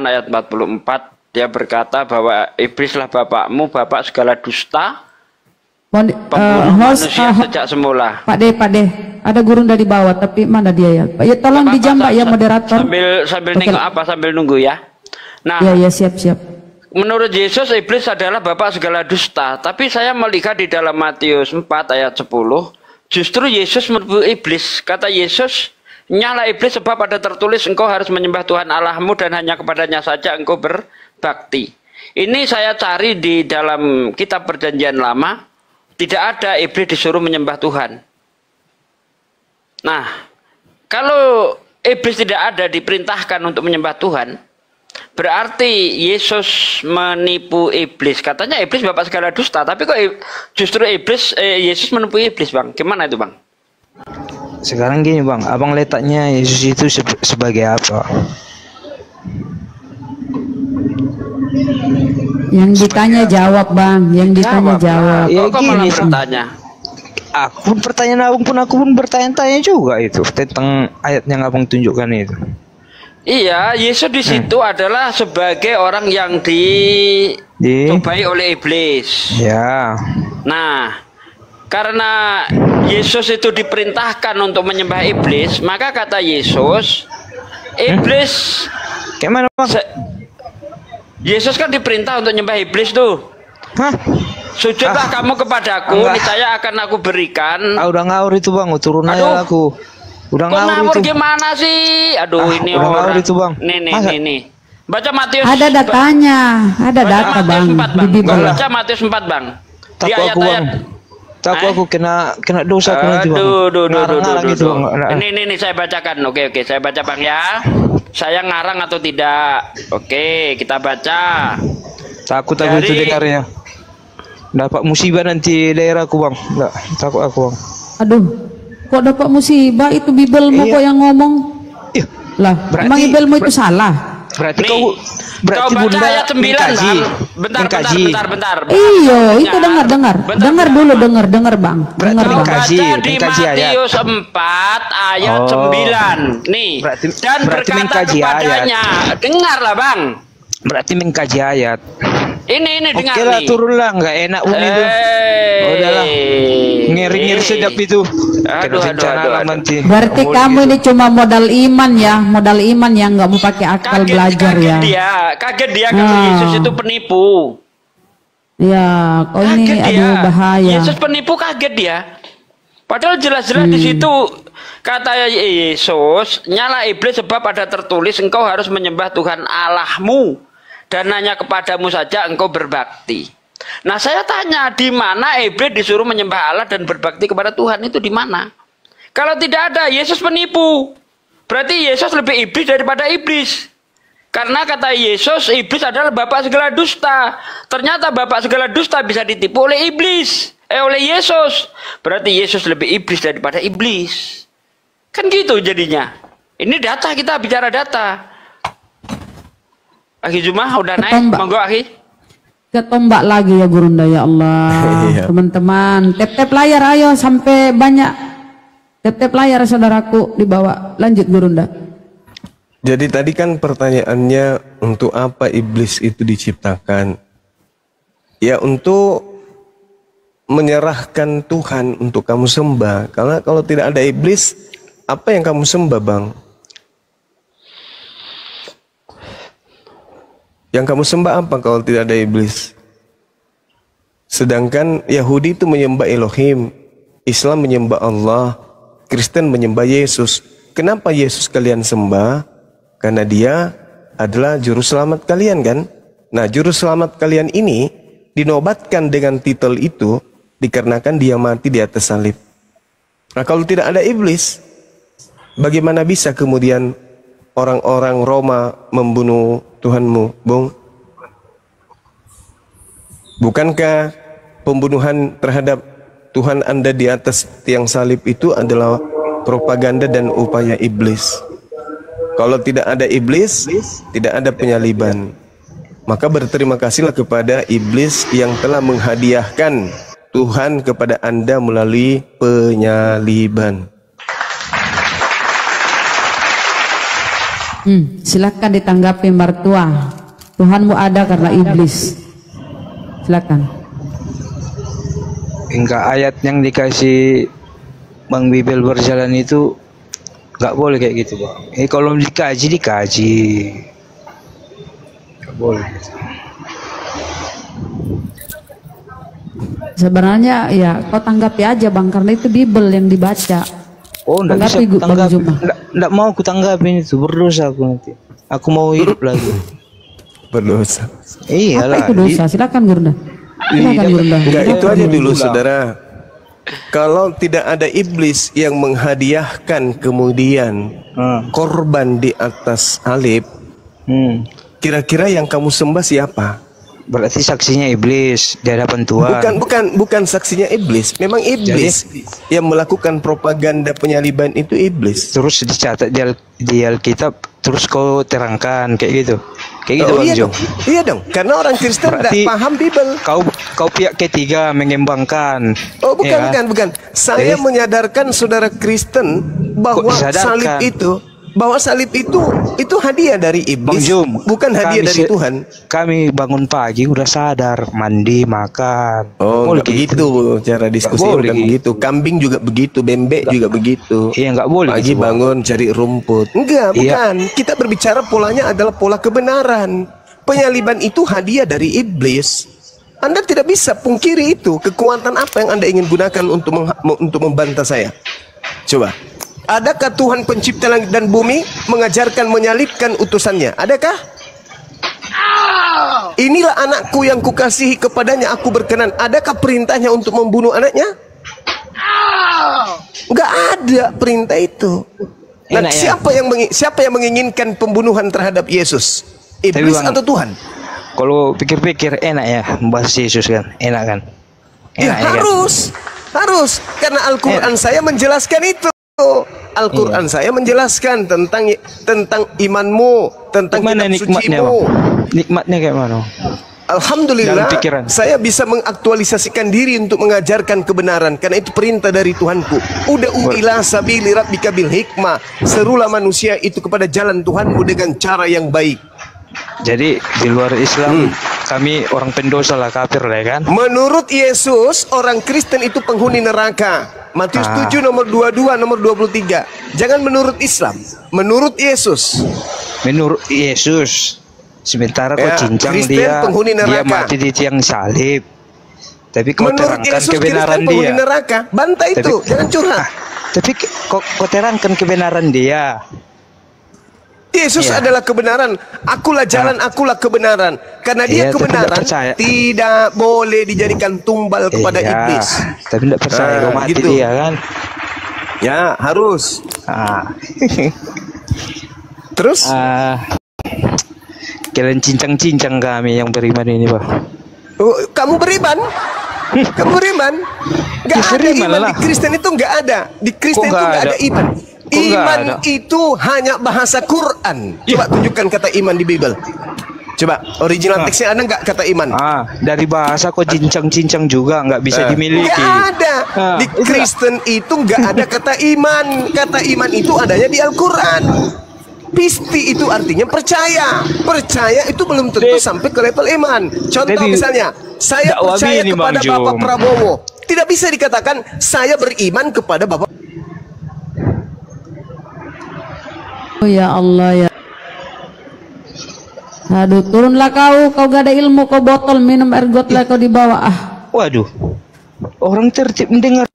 ayat 44, dia berkata bahwa iblislah bapakmu, bapak segala dusta, manusia sejak semula. Pak De, ada guru dari bawah, tapi mana dia ya? Pak, ya tolong dijambak ya moderator. Sambil nengok apa, sambil nunggu ya. Nah, ya siap. Menurut Yesus, iblis adalah bapak segala dusta. Tapi saya melihat di dalam Matius 4 ayat 10, justru Yesus menegur iblis. Kata Yesus, nyala iblis sebab ada tertulis engkau harus menyembah Tuhan Allahmu dan hanya kepadanya saja engkau berbakti. Ini saya cari di dalam kitab Perjanjian Lama. Tidak ada iblis disuruh menyembah Tuhan. Nah, kalau iblis tidak ada diperintahkan untuk menyembah Tuhan, berarti Yesus menipu iblis. Katanya iblis bapak segala dusta, tapi kok justru Yesus menipu iblis, Bang? Gimana itu, Bang? Sekarang gini, Bang, abang letaknya Yesus itu sebagai apa? Yang ditanya jawab, Bang. Yang ditanya jawab. Ya kok malah bertanya? Aku pun bertanya-tanya juga itu tentang ayat yang abang tunjukkan itu. Iya, Yesus di situ adalah sebagai orang yang dicobai oleh iblis. Ya. Nah, karena Yesus itu diperintahkan untuk menyembah iblis, maka kata Yesus, iblis gimana, Bang? Yesus kan diperintah untuk nyembah iblis tuh. Hah? Sujudlah kamu kepadaku, niscaya akan aku berikan. Udah ngawur itu, Bang, turun aja aku. Udah ngawur itu. Gimana sih? Aduh, ini udah orang. Ngawur itu, Bang. Nih. Baca Matius. Ada datanya, ada data, Bang. 4, Bang. Baca Matius 4, Bang. Di ayat-ayat. Takut aku kena dosa aku nanti, Bang. Ini saya bacakan. Oke, saya baca, Bang, ya. Saya ngarang atau tidak? Oke, kita baca. Takut aku itu dengarnya. Dapat musibah nanti daerahku, Bang. Enggak, takut aku, Bang. Aduh, kok dapat musibah? Itu Bibelmu kok yang ngomong. Lah, emang Bibelmu itu salah. Berarti kau baca ayat 9, Bang. Bentar. Iyo, itu dengar. Dengar dulu, dengar, Bang. Dengar, Bang. Baca di Matius 4 ayat 9. Nih. Dan berkata kepadanya, dengarlah, Bang. Berarti mengkaji ayat. Ini dengar nih. Oke lah, turunlah, nggak enak itu. Udahlah. Ngeri sedap itu. Aduh. Berarti kamu ini cuma modal iman ya, yang nggak mau pakai akal belajar ya. Kaget dia kalau Yesus itu penipu. Ya, kau ini aduh bahaya. Yesus penipu, kaget dia. Padahal jelas-jelas di situ kata Yesus, nyala iblis sebab ada tertulis engkau harus menyembah Tuhan Allahmu dan hanya kepadamu saja engkau berbakti. Nah, saya tanya, di mana iblis disuruh menyembah Allah dan berbakti kepada Tuhan itu di mana? Kalau tidak ada, Yesus penipu. Berarti Yesus lebih iblis daripada iblis. Karena kata Yesus, iblis adalah bapak segala dusta. Ternyata bapak segala dusta bisa ditipu oleh iblis. Oleh Yesus. Berarti Yesus lebih iblis daripada iblis. Kan gitu jadinya. Ini data, kita bicara data. Akhi Jumah udah naik, monggo Akhi. Ketombak lagi ya Gurunda, ya Allah. Teman-teman, tap layar ayo sampai banyak. Tap layar saudaraku dibawa. Lanjut Gurunda. Jadi tadi kan pertanyaannya, untuk apa iblis itu diciptakan? Ya untuk menyerahkan Tuhan untuk kamu sembah. Karena kalau tidak ada iblis, apa yang kamu sembah, Bang? Yang kamu sembah apa kalau tidak ada iblis? Sedangkan Yahudi itu menyembah Elohim, Islam menyembah Allah, Kristen menyembah Yesus. Kenapa Yesus kalian sembah? Karena dia adalah juru selamat kalian, kan? Nah, juru selamat kalian ini dinobatkan dengan titel itu dikarenakan dia mati di atas salib. Nah, kalau tidak ada iblis, bagaimana bisa kemudian orang-orang Roma membunuh Tuhanmu, Bung? Bukankah pembunuhan terhadap Tuhan Anda di atas tiang salib itu adalah propaganda dan upaya iblis? Kalau tidak ada iblis, tidak ada penyaliban. Maka berterima kasihlah kepada iblis yang telah menghadiahkan Tuhan kepada Anda melalui penyaliban. Silakan ditanggapi mertua. Tuhanmu ada karena iblis. Silakan. enggak ayat yang dikasih Bang Bibel berjalan itu nggak boleh kayak gitu Bang. Kalau dikaji nggak boleh. Sebenarnya ya kau tanggapi aja Bang, karena itu Bible yang dibaca. Oh, enggak bisa tanggapi. Enggak mau aku tanggapin itu, berdosa aku nanti. Aku mau hidup lagi. Berdosa. Apa Iyalah. itu dosa? Silakan Gurunda. Silakan Gurunda. Enggak, itu aja dulu saudara. Kalau tidak ada iblis yang menghadiahkan kemudian korban di atas salib, kira-kira yang kamu sembah siapa? Berarti saksinya iblis di hadapan Tuhan. Bukan saksinya iblis. Memang iblis yang melakukan propaganda penyaliban itu iblis. Terus dicatat di Alkitab, terus kau terangkan kayak gitu. Kayak gitu Bang Jo. Iya dong. Karena orang Kristen tidak paham Bible. Kau pihak ketiga mengembangkan. Oh, bukan. Saya menyadarkan saudara Kristen bahwa salib itu hadiah dari iblis, bukan hadiah dari Tuhan. Kami bangun pagi udah sadar, mandi, makan. Oh, nggak begitu cara diskusi, bukan begitu. Kambing juga begitu, bebek juga begitu. Iya, nggak boleh. Pagi bangun cari rumput. Enggak, bukan. Kita berbicara polanya adalah pola kebenaran. Penyaliban itu hadiah dari iblis. Anda tidak bisa pungkiri itu. Kekuatan apa yang Anda ingin gunakan untuk membantah saya? Coba. Adakah Tuhan pencipta langit dan bumi mengajarkan menyalibkan utusannya? Adakah? Inilah anakku yang kukasihi, kepadanya aku berkenan. Adakah perintahnya untuk membunuh anaknya? Enggak ada perintah itu. Nah, siapa yang menginginkan pembunuhan terhadap Yesus? Iblis atau Tuhan? Kalau pikir-pikir enak ya membahas Yesus kan? Enak kan? Harus. Karena Al-Quran saya menjelaskan itu. Al-Quran saya menjelaskan tentang imanmu, tentang kitab sucimu. Nikmatnya kayak mana? Alhamdulillah, saya bisa mengaktualisasikan diri untuk mengajarkan kebenaran, karena itu perintah dari Tuhanku. Ud'u ila sabili rabbika bil hikmah. Serulah manusia itu kepada jalan Tuhanmu dengan cara yang baik. Jadi di luar Islam kami orang pendosa lah, kafir lah kan? Menurut Yesus, orang Kristen itu penghuni neraka. Matius 7 nomor 22 nomor 23. Jangan menurut Islam, menurut Yesus. Menurut Yesus. Sementara kau cincang dia mati di tiang salib. Tapi kau terangkan kebenaran dia. Penghuni neraka. Bantah itu, jangan curhat. Tapi kau terangkan kebenaran dia. Yesus adalah kebenaran. Akulah jalan, akulah kebenaran. Karena dia kebenaran, tidak boleh dijadikan tumbal kepada iblis. Tapi tidak percaya kau mati dia kan? Ya, harus. Terus? Kalian cincang-cincang kami yang beriman ini, Pak. Oh, kamu beriman? Kamu beriman? Gak ada iman di Kristen itu, gak ada. Di Kristen itu gak ada iman. Iman itu hanya bahasa Quran. Coba tunjukkan kata iman di Bible. Coba original teksnya ada nggak kata iman? Dari bahasa kok cincang-cincang juga nggak bisa dimiliki. Nggak ada. Di Kristen itu nggak ada kata iman. Kata iman itu adanya di Al-Quran. Pisti itu artinya percaya. Percaya itu belum tentu sampai ke level iman. Contoh misalnya, saya percaya kepada Bapak Prabowo. Tidak bisa dikatakan saya beriman kepada Bapak. Oh ya Allah ya. Aduh, turunlah kau gak ada ilmu, kau botol minum air got lah kau dibawa. Waduh, orang tertib mendengar.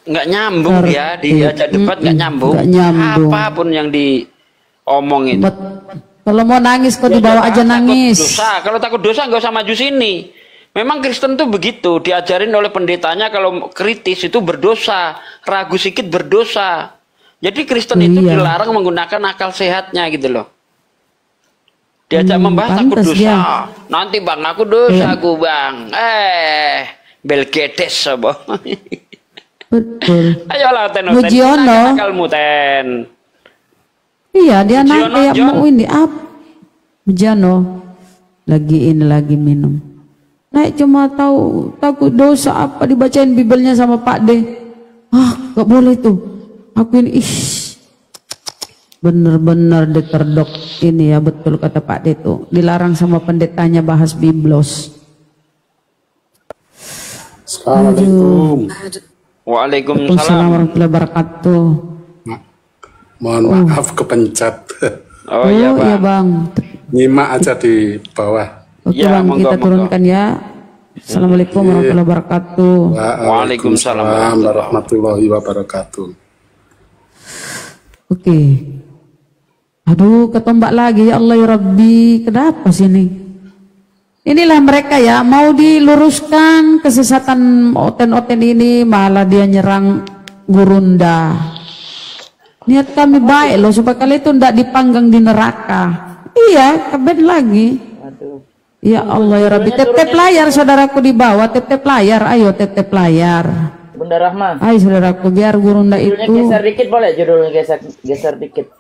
Nggak nyambung ya, diajak debat nggak nyambung. Apapun yang diomongin. Kalau mau nangis kau dibawa aja nangis. Kalau takut dosa nggak usah maju sini. Memang Kristen tuh begitu, diajarin oleh pendetanya kalau kritis itu berdosa, ragu sedikit berdosa. Jadi Kristen itu dilarang menggunakan akal sehatnya gitu loh. Diajak membahas takut dosa. Nanti bang, aku dosa aku bang. Belgedes apa? Betul. Ayolah ten, akalmu ten. Iya dia naik kayak mau ini apa? Mujiono lagi minum. Naik cuma tahu takut dosa apa dibacain Bibelnya sama Pak D. Gak boleh tuh. Aku ini Bener-bener diterdok ini ya, betul kata Pak D itu. Dilarang sama pendetanya bahas biblos. Assalamualaikum. Waalaikumsalam warahmatullahi wabarakatuh. Mohon maaf kepencet. Oh iya Bang. Iya Bang. Nyimak aja di bawah. Oke ya, Bang, kita turunkan ya. Assalamualaikum warahmatullahi wabarakatuh. Waalaikumsalam warahmatullahi wabarakatuh. Oke. Aduh, ketombak lagi ya Allah ya Rabbi. Kenapa sini? Inilah mereka ya, mau diluruskan kesesatan oten-oten ini, malah dia nyerang Gurunda. Niat kami baik loh, supaya kalian itu tidak dipanggang di neraka. Iya, keben lagi. Ya Allah ya Rabbi, tep-tep layar saudaraku di bawah, tep-tep layar, ayo tep-tep layar. Bunda Rahma. Ayo saudaraku, biar Gurunda judulnya itu. Geser dikit boleh, judulnya geser dikit.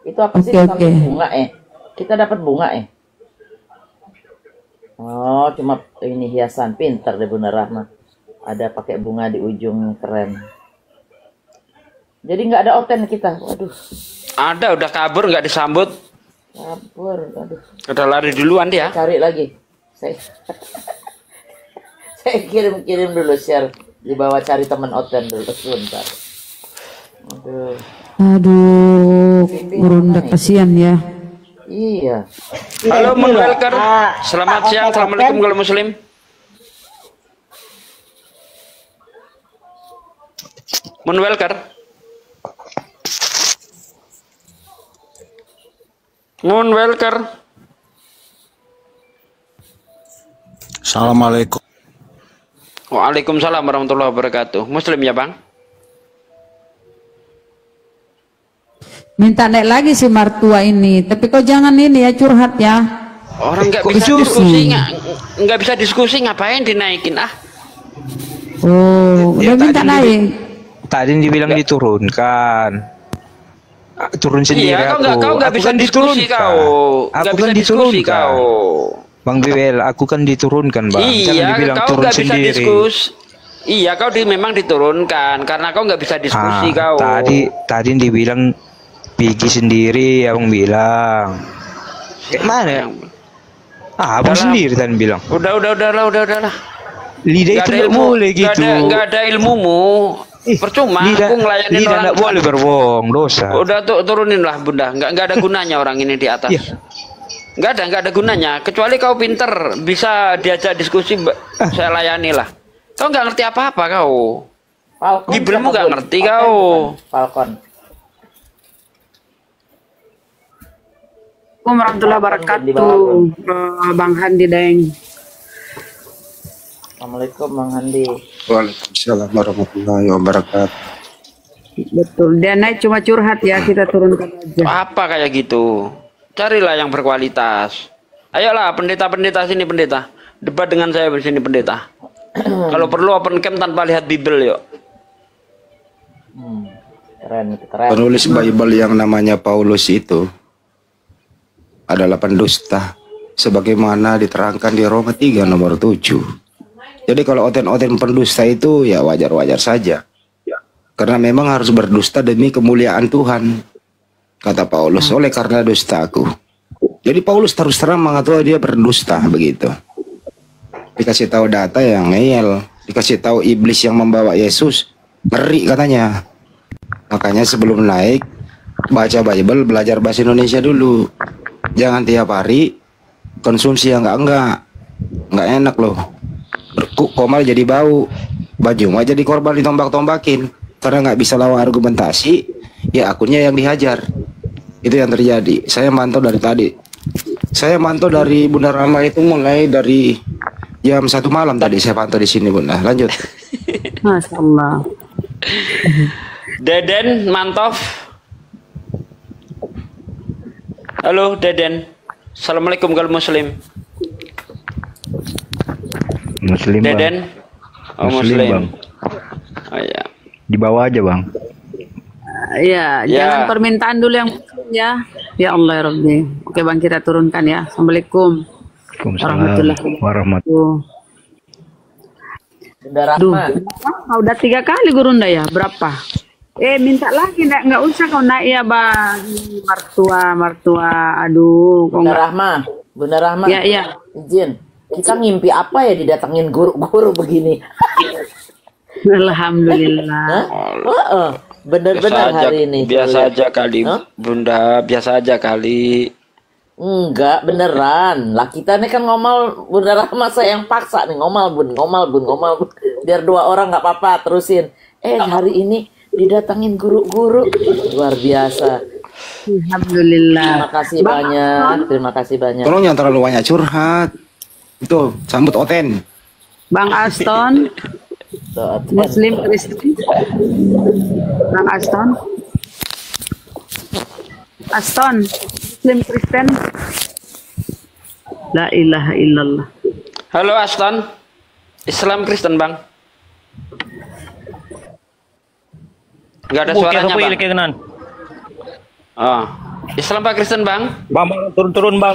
Itu apa sih? Oke. Bunga Kita dapat bunga Oh, cuma ini hiasan. Pintar deh Bunda Rahma. Ada pakai bunga di ujung, keren. Jadi nggak ada oten kita. Waduh. Ada, udah kabur nggak disambut. Kabur, aduh. Udah lari duluan dia. Cari lagi. Saya kirim dulu share di bawah, cari teman oten dulu sebentar. Aduh, Gurunda kasihan ya. Iya. Halo Mun Welker. Selamat siang. Assalamualaikum kalau muslim. Mun Welker. Mun Welker. Assalamualaikum. Waalaikumsalam warahmatullahi wabarakatuh. Muslim ya Bang? Minta naik lagi si martua ini, tapi kau jangan ini ya, curhat ya. Orang nggak bisa diskusi, nggak bisa diskusi, ngapain dinaikin ah? Oh, udah minta naik. Tadi dibilang diturunkan. Turun sendiri iya, aku. Kau nggak bisa diskusi kau. Aku kan diturunkan. Bang Bibel, aku kan diturunkan Bang. Iya, kau nggak bisa diskusi. Iya, kau memang diturunkan karena kau nggak bisa diskusi kau. Tadi dibilang pergi sendiri, abang bilang. Kayak mana ya? Abang sendiri tadi bilang. Udahlah. Lidah itu nggak boleh gitu. Nggak ada ilmumu. Percuma aku ngelayanin orang. Nggak boleh berbohong, dosa. Udah turunin lah Bunda. Nggak ada gunanya orang ini di atas. Nggak ada gunanya. Kecuali kau pinter, bisa diajak diskusi, saya layani lah. Kau nggak ngerti apa-apa kau. Gibelmu nggak ngerti kau. Falcon. Warahmatullahi wabarakatuh. Bang Handi Deng. Assalamualaikum Bang Handi. Waalaikumsalam warahmatullahi wabarakatuh. Betul, dia naik cuma curhat ya, kita turunkan aja. Apa kayak gitu? Carilah yang berkualitas. Ayolah pendeta sini pendeta. Debat dengan saya di sini pendeta. Kalau perlu open camp tanpa lihat Bible yuk. Keren. Penulis Bible yang namanya Paulus itu adalah pendusta sebagaimana diterangkan di Roma 3 nomor 7. Jadi kalau oten-oten pendusta itu ya wajar-wajar saja. Karena memang harus berdusta demi kemuliaan Tuhan. Kata Paulus, oleh karena dustaku. Jadi Paulus terus terang mengatakan dia berdusta begitu. Dikasih tahu data yang ngeyel, dikasih tahu iblis yang membawa Yesus, ngeri katanya. Makanya sebelum naik baca Bible, belajar bahasa Indonesia dulu. Jangan tiap hari konsumsi yang enggak enak loh. Komal jadi bau, baju mah jadi korban ditombak-tombakin karena nggak bisa lawan argumentasi, ya akunnya yang dihajar. Itu yang terjadi. Saya mantau dari tadi. Saya mantau dari Bunda Rahma itu mulai dari jam 1 malam tadi saya pantau di sini Bunda. Lanjut. Masya Allah. Deden Mantov. Halo Deden. Assalamualaikum kalau muslim. Muslim Deden. Bang. Muslim Bang. Oh ya. Di bawah aja Bang. Ya, jangan permintaan dulu yang ya. Ya Allah ya Rabbi. Oke Bang, kita turunkan ya. Assalamualaikum. Waalaikumsalam warahmatullahi. Udah Rahma. Udah 3 kali Gurunda ya? Berapa? Minta lagi, nggak usah kau naik ya bang. Mertua, aduh. Bunda Rahma. Iya. Izin, kita ngimpi apa ya didatengin guru-guru begini? Alhamdulillah. Bener-bener hari ini. Biasa aja kali, Bunda. Biasa aja kali. Enggak, beneran. Lah kita nih kan ngomel, Bunda Rahma saya yang paksa nih ngomel bun. Biar 2 orang nggak apa-apa, terusin. Hari ini didatengin guru-guru, luar biasa. Alhamdulillah. Terima kasih banyak. Tolong jangan terlalu banyak curhat. Itu sambut Oten. Bang Aston, Muslim Kristen. Bang Aston, Muslim Kristen. La ilaha illallah. Halo Aston, Islam Kristen bang. Gak ada suaranya bang. Islam Pak Kristen bang. Bang turun bang,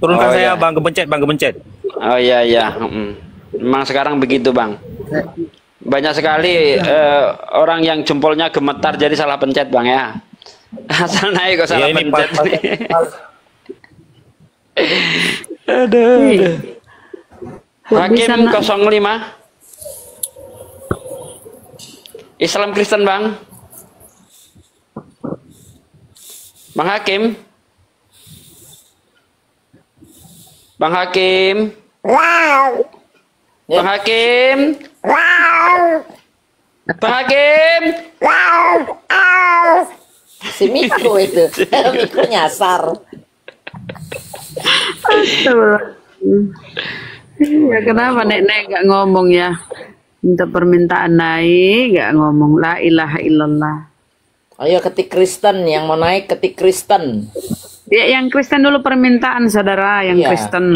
turunkan saya bang, kepencet. Oh iya. Memang sekarang begitu bang. Banyak sekali orang yang jempolnya gemetar jadi salah pencet bang ya. Asal naik kok salah pencet. Aduh. Hakim 05. Islam Kristen bang. Bang Hakim. Bang Hakim. Bang Hakim. Bang Hakim. Si Miko itu. Miko nyasar. Ya kenapa nek gak ngomong ya? Minta permintaan naik, gak ngomong la ilaha illallah. Ayo ketik Kristen, yang mau naik ketik Kristen. Ya, yang Kristen dulu permintaan saudara, yang Kristen.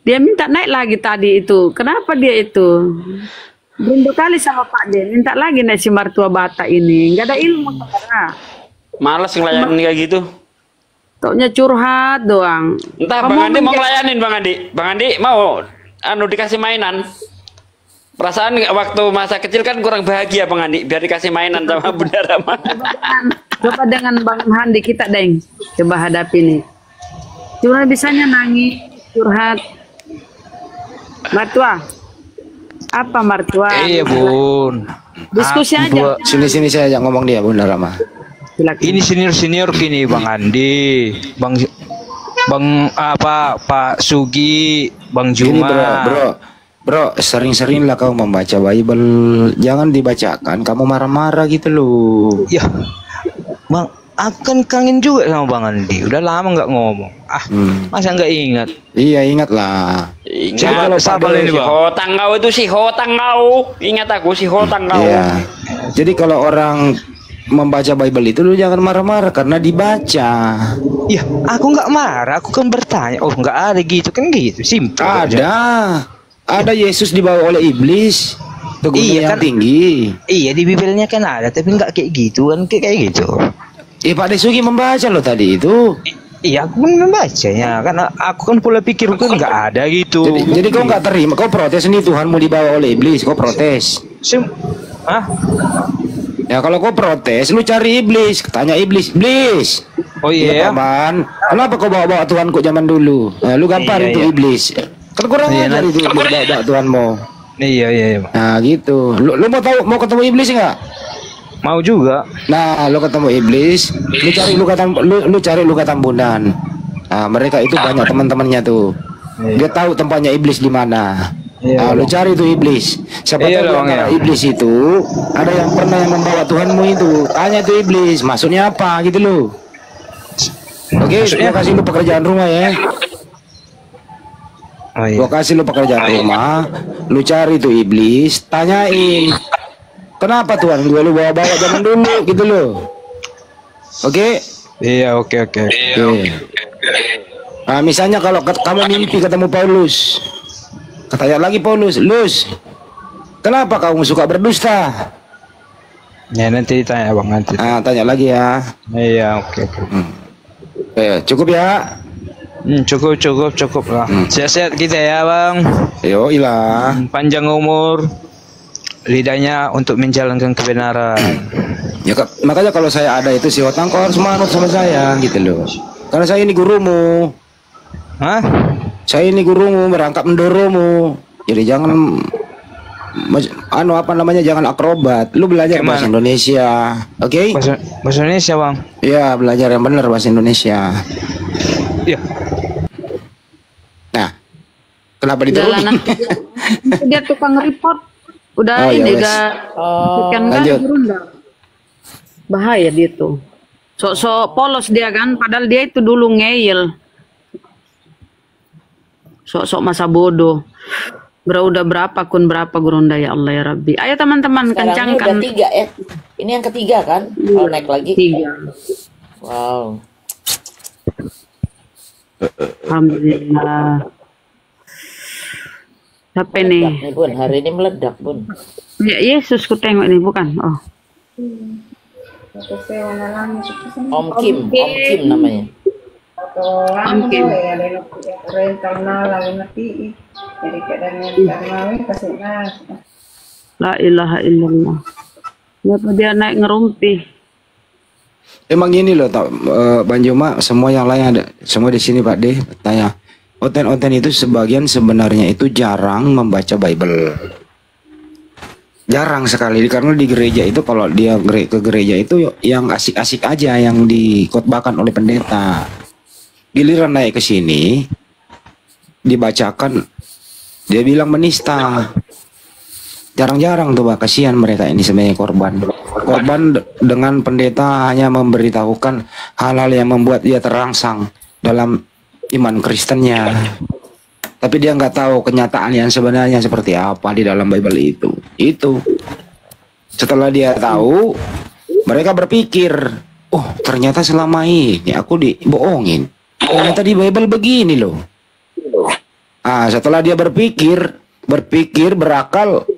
Dia minta naik lagi tadi itu. Kenapa dia itu? Rindu kali sama Pak dia, minta lagi naik si mertua Bata ini. Gak ada ilmu saudara. Males ngelayanin kayak gitu. Taunya curhat doang. Entah Bang Andi mau ngelayanin Bang Andi. Bang Andi mau dikasih mainan. Perasaan waktu masa kecil kan kurang bahagia Bang Andi, biar dikasih mainan sama Bunda Rahma. Coba dengan Bang Handi kita deng, coba hadapi nih. Cuma bisanya nangis, curhat. Mertua, apa mertua? Iya bun. Diskusi aja. Sini saya ajak ngomong dia Bunda Rahma. Ini senior gini Bang Andi, Bang Pak Sugi, Bang Juma. Gini, bro, sering-seringlah kau membaca Bible, jangan dibacakan kamu marah-marah gitu loh. Ya, Bang, aku kan kangen juga sama Bang Andi. Udah lama nggak ngomong. Masa nggak ingat? Iya ingat lah. Ingat sabar ini Bang. Hotang kau itu si hotang kau. Ingat aku si hotang kau. Iya. Jadi kalau orang membaca Bible itu lu jangan marah-marah karena dibaca. Ya, aku nggak marah, aku kan bertanya. Oh, nggak ada gitu kan gitu, simpel. Ada Yesus dibawa oleh iblis. Iya kan tinggi. Iya di Bibelnya kan ada, tapi nggak kayak gitu kan kayak gitu. Pak Desugi membaca loh tadi itu. Iya aku kan membacanya, karena aku kan pola pikir kan nggak ada gitu. Jadi kau nggak terima, kau protes nih Tuhanmu dibawa oleh iblis, kau protes. Ya kalau kau protes, lu cari iblis, tanya iblis. Oh iya. Paman, kenapa kau bawa Tuhan kok zaman dulu? Nah, lu gampar itu iblis. Kan kurang ajar itu bawa Tuhanmu. Iya. Nah gitu. Lu mau ketemu iblis nggak? Mau juga. Nah, lu ketemu iblis, lu cari Luka Tambunan. Nah, mereka itu banyak teman-temannya tuh. Dia tahu tempatnya iblis di mana. Nah, lu cari tuh iblis. Siapa tahu antara iblis itu ada yang pernah yang membawa Tuhanmu itu. Tanya tuh iblis, maksudnya apa gitu loh. Oke, gua kasih lu pekerjaan rumah ya. Gua kasih lu pekerjaan rumah, lu cari tuh iblis, tanyain. Kenapa Tuhan gue lu bawa-bawa zaman dulu gitu loh. Oke? Iya, oke. Nah, misalnya kalau kamu mimpi ketemu Paulus. Katanya lagi Paulus, Lus, kenapa kamu suka berdusta? Ya nanti tanya Bang nanti. Nah, tanya lagi ya. Iya, oke. Cukup ya? Cukup lah. Sehat-sehat kita ya Bang. Yo ilah. Panjang umur. lidahnya untuk menjalankan kebenaran. Ya makanya kalau saya ada itu si Otang, kau harus manut sama saya gitu loh. Karena saya ini gurumu. Hah? Saya ini gurumu, merangkap mendoromu. Jadi jangan jangan akrobat. Lu belajar bahasa Indonesia. Oke? Bahasa Indonesia, Bang. Iya, belajar yang benar bahasa Indonesia. Iya. Nah, kenapa diturunin? Dia tukang report. Udah lanjut. Bahaya dia tuh. Sok-sok polos dia kan, padahal dia itu dulu ngeyel. Sok-sok masa bodoh. Udah berapa Gurunda ya Allah ya Rabbi. Ayo teman-teman kencangkan. Ini udah 3 ya. Ini yang ketiga kan? Kalau naik lagi. 3. Wow. Alhamdulillah. Siapa ini? Nih, Bun, hari ini meledak, Bun. Ya Yesus ku tengok ini bukan? Oh. Om Kim namanya. Om Kim. La ilaha illallah. Kenapa dia naik ngerumpi? Emang gini loh, Bang Juma, semua yang lain ada, semua di sini Pak D, tanya. Oten itu sebagian sebenarnya itu jarang membaca Bible. Jarang sekali, karena di gereja itu kalau dia ke gereja itu yang asik-asik aja yang dikhotbahkan oleh pendeta. Giliran naik ke sini dibacakan, dia bilang menista. Jarang-jarang tuh Pak, kasihan mereka ini sebenarnya korban dengan pendeta hanya memberitahukan hal-hal yang membuat dia terangsang dalam iman Kristennya, tapi dia nggak tahu kenyataan yang sebenarnya seperti apa di dalam Bible itu. Setelah dia tahu, mereka berpikir, oh ternyata selama ini aku dibohongin, ternyata di Bible begini loh. Setelah dia berpikir berakal,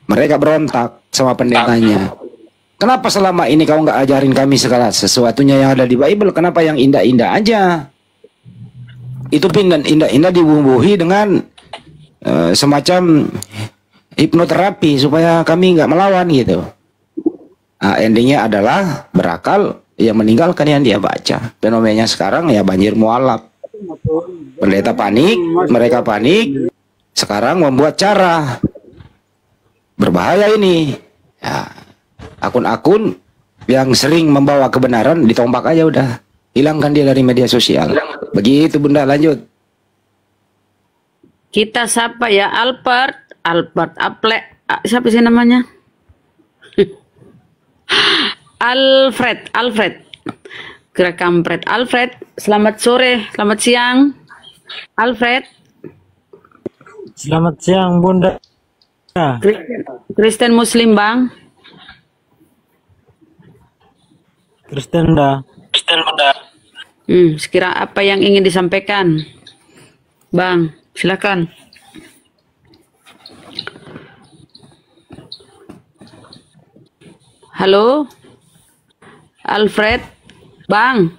mereka berontak sama pendetanya. Kenapa selama ini kau nggak ajarin kami segala sesuatunya yang ada di Bible? Kenapa yang indah-indah aja? Itu indah-indah dibumbuhi dengan semacam hipnoterapi supaya kami nggak melawan gitu. Endingnya adalah berakal yang meninggalkan yang dia baca. Fenomenanya sekarang ya banjir mualaf. Pendeta panik, mereka panik. Sekarang membuat cara berbahaya ini. Ya, akun-akun yang sering membawa kebenaran ditombak aja udah. Hilangkan dia dari media sosial. Begitu Bunda, lanjut. Kita siapa ya? Albert siapa sih namanya? Alfred. Gerak kampret. Alfred, selamat sore, selamat siang. Alfred. Selamat siang Bunda. Kristen Muslim Bang. Kristen Bunda. Sekira apa yang ingin disampaikan, Bang? Silakan. Halo, Alfred, Bang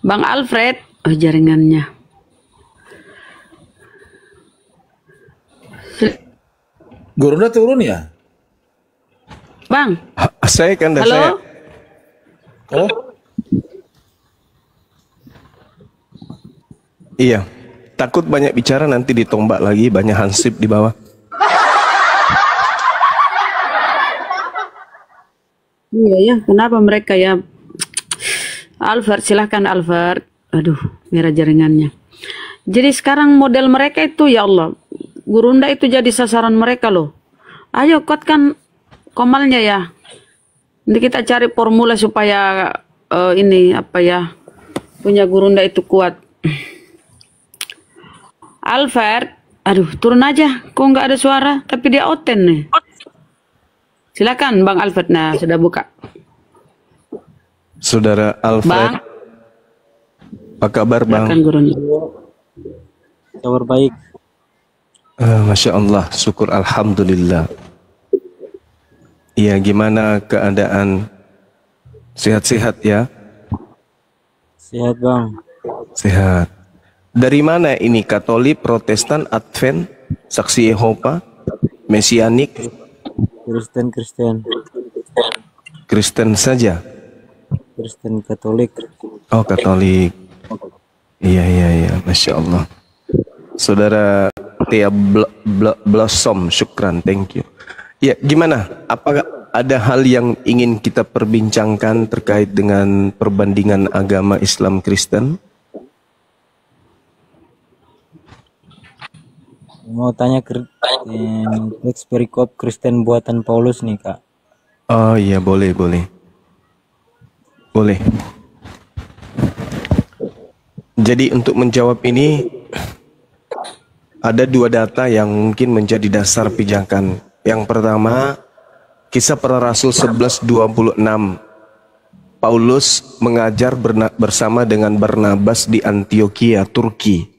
Alfred. Oh, jaringannya. Gurunda turun ya, Bang? Saya kan halo. Saya. Oh. Iya, takut banyak bicara nanti ditombak lagi, banyak hansip di bawah. Iya ya, kenapa mereka ya? Alfred, silahkan Alfred. Aduh, merah jaringannya. Jadi sekarang model mereka itu ya Allah, Gurunda itu jadi sasaran mereka loh. Ayo kuatkan komalnya ya. Nanti kita cari formula supaya punya Gurunda itu kuat. Alfred, aduh turun aja, kok nggak ada suara, tapi dia oten nih. Silakan Bang Alfred, nah sudah buka. Saudara Alfred, Bang. Apa kabar Bang? Silakan Gurunda. Kabar baik. Masya Allah, syukur Alhamdulillah. Iya, gimana keadaan? Sehat-sehat ya? Sehat Bang. Sehat. Dari mana ini? Katolik, Protestan, Advent, Saksi Yehova? Mesianik? Kristen saja? Kristen Katolik. Oh, Katolik. Iya, Masya Allah. Saudara Tia Blossom, syukran, thank you. Ya, gimana? Apakah ada hal yang ingin kita perbincangkan terkait dengan perbandingan agama Islam Kristen? Mau tanya teks perikop Kristen buatan Paulus nih, Kak. Oh iya, boleh. Jadi untuk menjawab ini ada dua data yang mungkin menjadi dasar pijakan. Yang pertama, Kisah Para Rasul 11:26. Paulus mengajar bersama dengan Barnabas di Antioquia, Turki.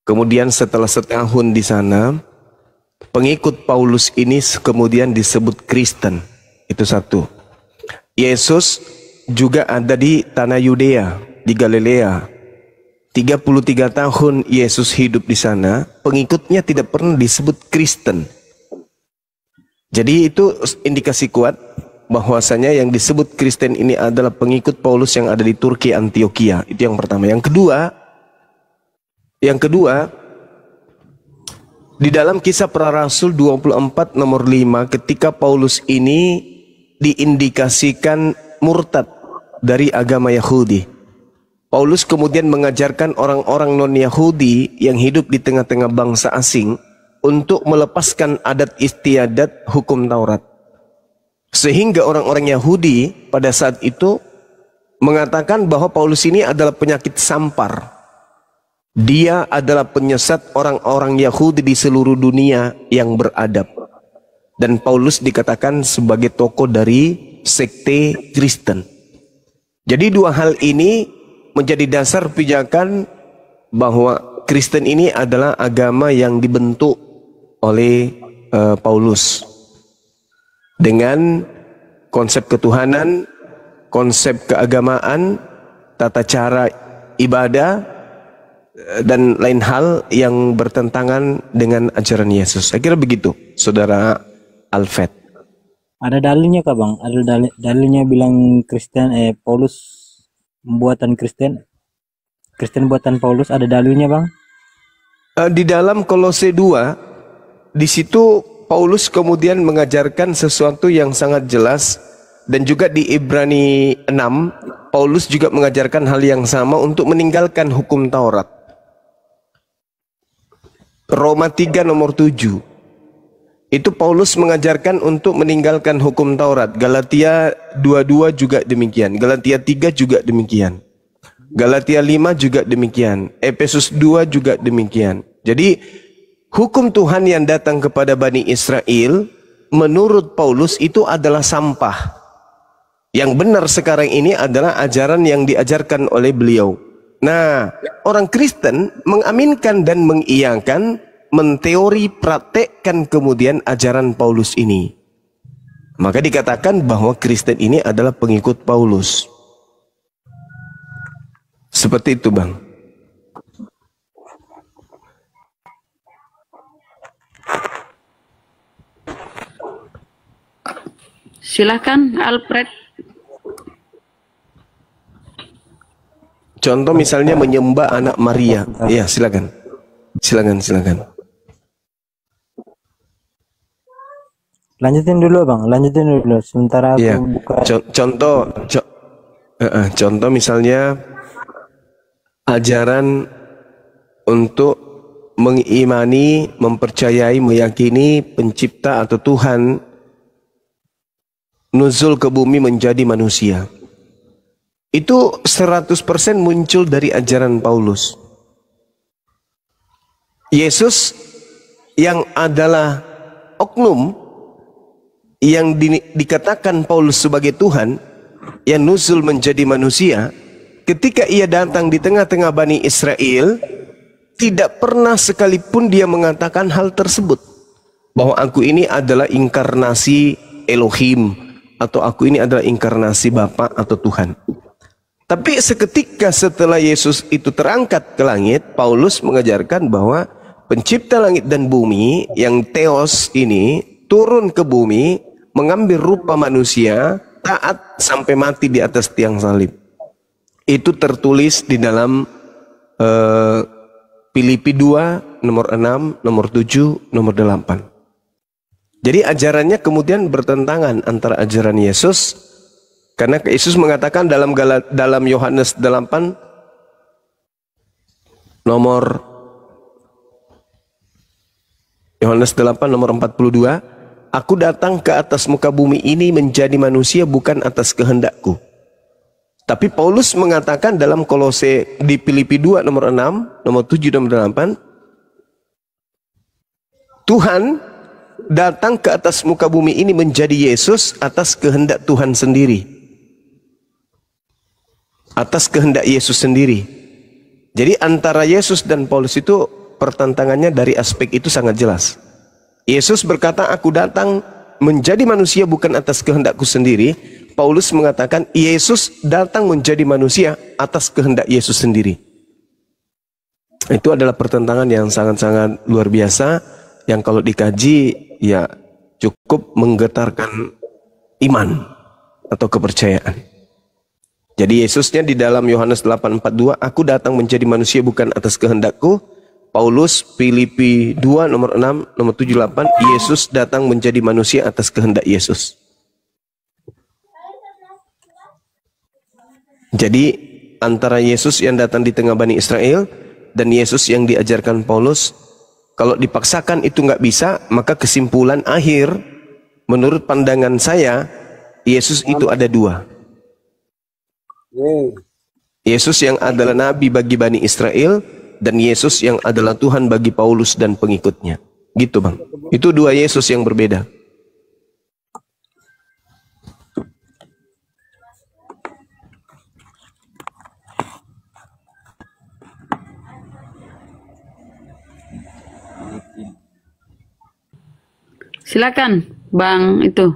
Kemudian setelah setahun di sana, pengikut Paulus ini kemudian disebut Kristen. Itu satu. Yesus juga ada di tanah Yudea, di Galilea. 33 tahun Yesus hidup di sana, pengikutnya tidak pernah disebut Kristen. Jadi itu indikasi kuat bahwasanya yang disebut Kristen ini adalah pengikut Paulus yang ada di Turki, Antioquia. Itu yang pertama. Yang kedua, di dalam Kisah Para Rasul 24 nomor 5, ketika Paulus ini diindikasikan murtad dari agama Yahudi, Paulus kemudian mengajarkan orang-orang non-Yahudi yang hidup di tengah-tengah bangsa asing untuk melepaskan adat istiadat hukum Taurat. Sehingga orang-orang Yahudi pada saat itu mengatakan bahwa Paulus ini adalah penyakit sampar. Dia adalah penyesat orang-orang Yahudi di seluruh dunia yang beradab. Dan Paulus dikatakan sebagai tokoh dari sekte Kristen. Jadi dua hal ini menjadi dasar pijakan bahwa Kristen ini adalah agama yang dibentuk oleh Paulus dengan konsep ketuhanan, konsep keagamaan, tata cara ibadah, dan lain hal yang bertentangan dengan ajaran Yesus. Saya kira begitu, Saudara Alfred. Ada dalilnya kah, Bang? Ada dalilnya bilang Kristen Paulus buatan Kristen buatan Paulus, ada dalilnya, Bang? Di dalam Kolose 2, di situ Paulus kemudian mengajarkan sesuatu yang sangat jelas, dan juga di Ibrani 6 Paulus juga mengajarkan hal yang sama untuk meninggalkan hukum Taurat. Roma 3 nomor 7 itu Paulus mengajarkan untuk meninggalkan hukum Taurat. Galatia 22 juga demikian, Galatia 3 juga demikian, Galatia 5 juga demikian, Efesus 2 juga demikian. Jadi hukum Tuhan yang datang kepada Bani Israel menurut Paulus itu adalah sampah. Yang benar sekarang ini adalah ajaran yang diajarkan oleh beliau. Nah, orang Kristen mengaminkan dan mengiyakan, menteori, praktekkan kemudian ajaran Paulus ini. Maka dikatakan bahwa Kristen ini adalah pengikut Paulus. Seperti itu, Bang. Silakan Alfred. Contoh misalnya menyembah anak Maria. Iya, silakan. Silakan. Lanjutin dulu, Bang. Sementara aku buka. Contoh misalnya ajaran untuk mengimani, mempercayai, meyakini pencipta atau Tuhan nuzul ke bumi menjadi manusia. Itu 100% muncul dari ajaran Paulus. Yesus yang adalah oknum yang dikatakan Paulus sebagai Tuhan yang nuzul menjadi manusia, ketika ia datang di tengah-tengah Bani Israel, tidak pernah sekalipun dia mengatakan hal tersebut, bahwa aku ini adalah inkarnasi Elohim, atau aku ini adalah inkarnasi Bapa atau Tuhan. Tapi seketika setelah Yesus itu terangkat ke langit, Paulus mengajarkan bahwa pencipta langit dan bumi yang Theos ini turun ke bumi, mengambil rupa manusia, taat sampai mati di atas tiang salib. Itu tertulis di dalam Filipi 2 nomor 6, nomor 7, nomor 8. Jadi ajarannya kemudian bertentangan antara ajaran Yesus, karena Yesus mengatakan dalam Yohanes 8 nomor 42, aku datang ke atas muka bumi ini menjadi manusia bukan atas kehendakku. Tapi Paulus mengatakan dalam Kolose di Filipi 2 nomor 6, nomor 7, nomor 8, Tuhan datang ke atas muka bumi ini menjadi Yesus atas kehendak Tuhan sendiri. Atas kehendak Yesus sendiri. Jadi antara Yesus dan Paulus itu pertentangannya dari aspek itu sangat jelas. Yesus berkata, aku datang menjadi manusia bukan atas kehendakku sendiri. Paulus mengatakan Yesus datang menjadi manusia atas kehendak Yesus sendiri. Itu adalah pertentangan yang sangat-sangat luar biasa, yang kalau dikaji ya cukup menggetarkan iman atau kepercayaan. Jadi Yesusnya di dalam Yohanes 8:42, aku datang menjadi manusia bukan atas kehendakku. Paulus Filipi 2 nomor 6, nomor 78, Yesus datang menjadi manusia atas kehendak Yesus. Jadi antara Yesus yang datang di tengah Bani Israel dan Yesus yang diajarkan Paulus, kalau dipaksakan itu nggak bisa, maka kesimpulan akhir menurut pandangan saya, Yesus itu ada dua. Yesus yang adalah Nabi bagi Bani Israel dan Yesus yang adalah Tuhan bagi Paulus dan pengikutnya. Gitu Bang. Itu dua Yesus yang berbeda. Silakan Bang itu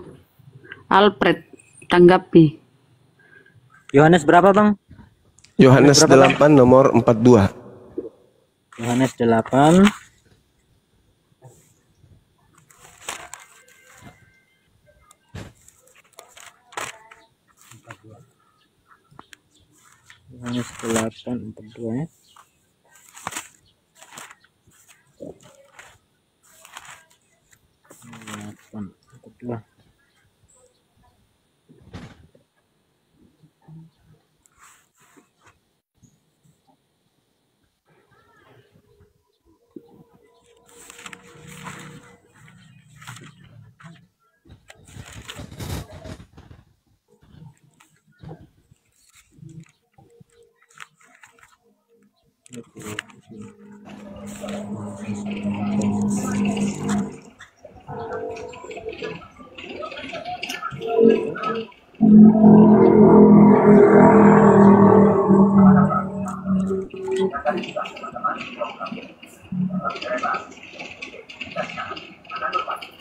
Alfred tanggapi. Yohanes berapa Bang? Yohanes 8 nomor 42. Yohanes 8 Yohanes 8:42 ya. Kedua.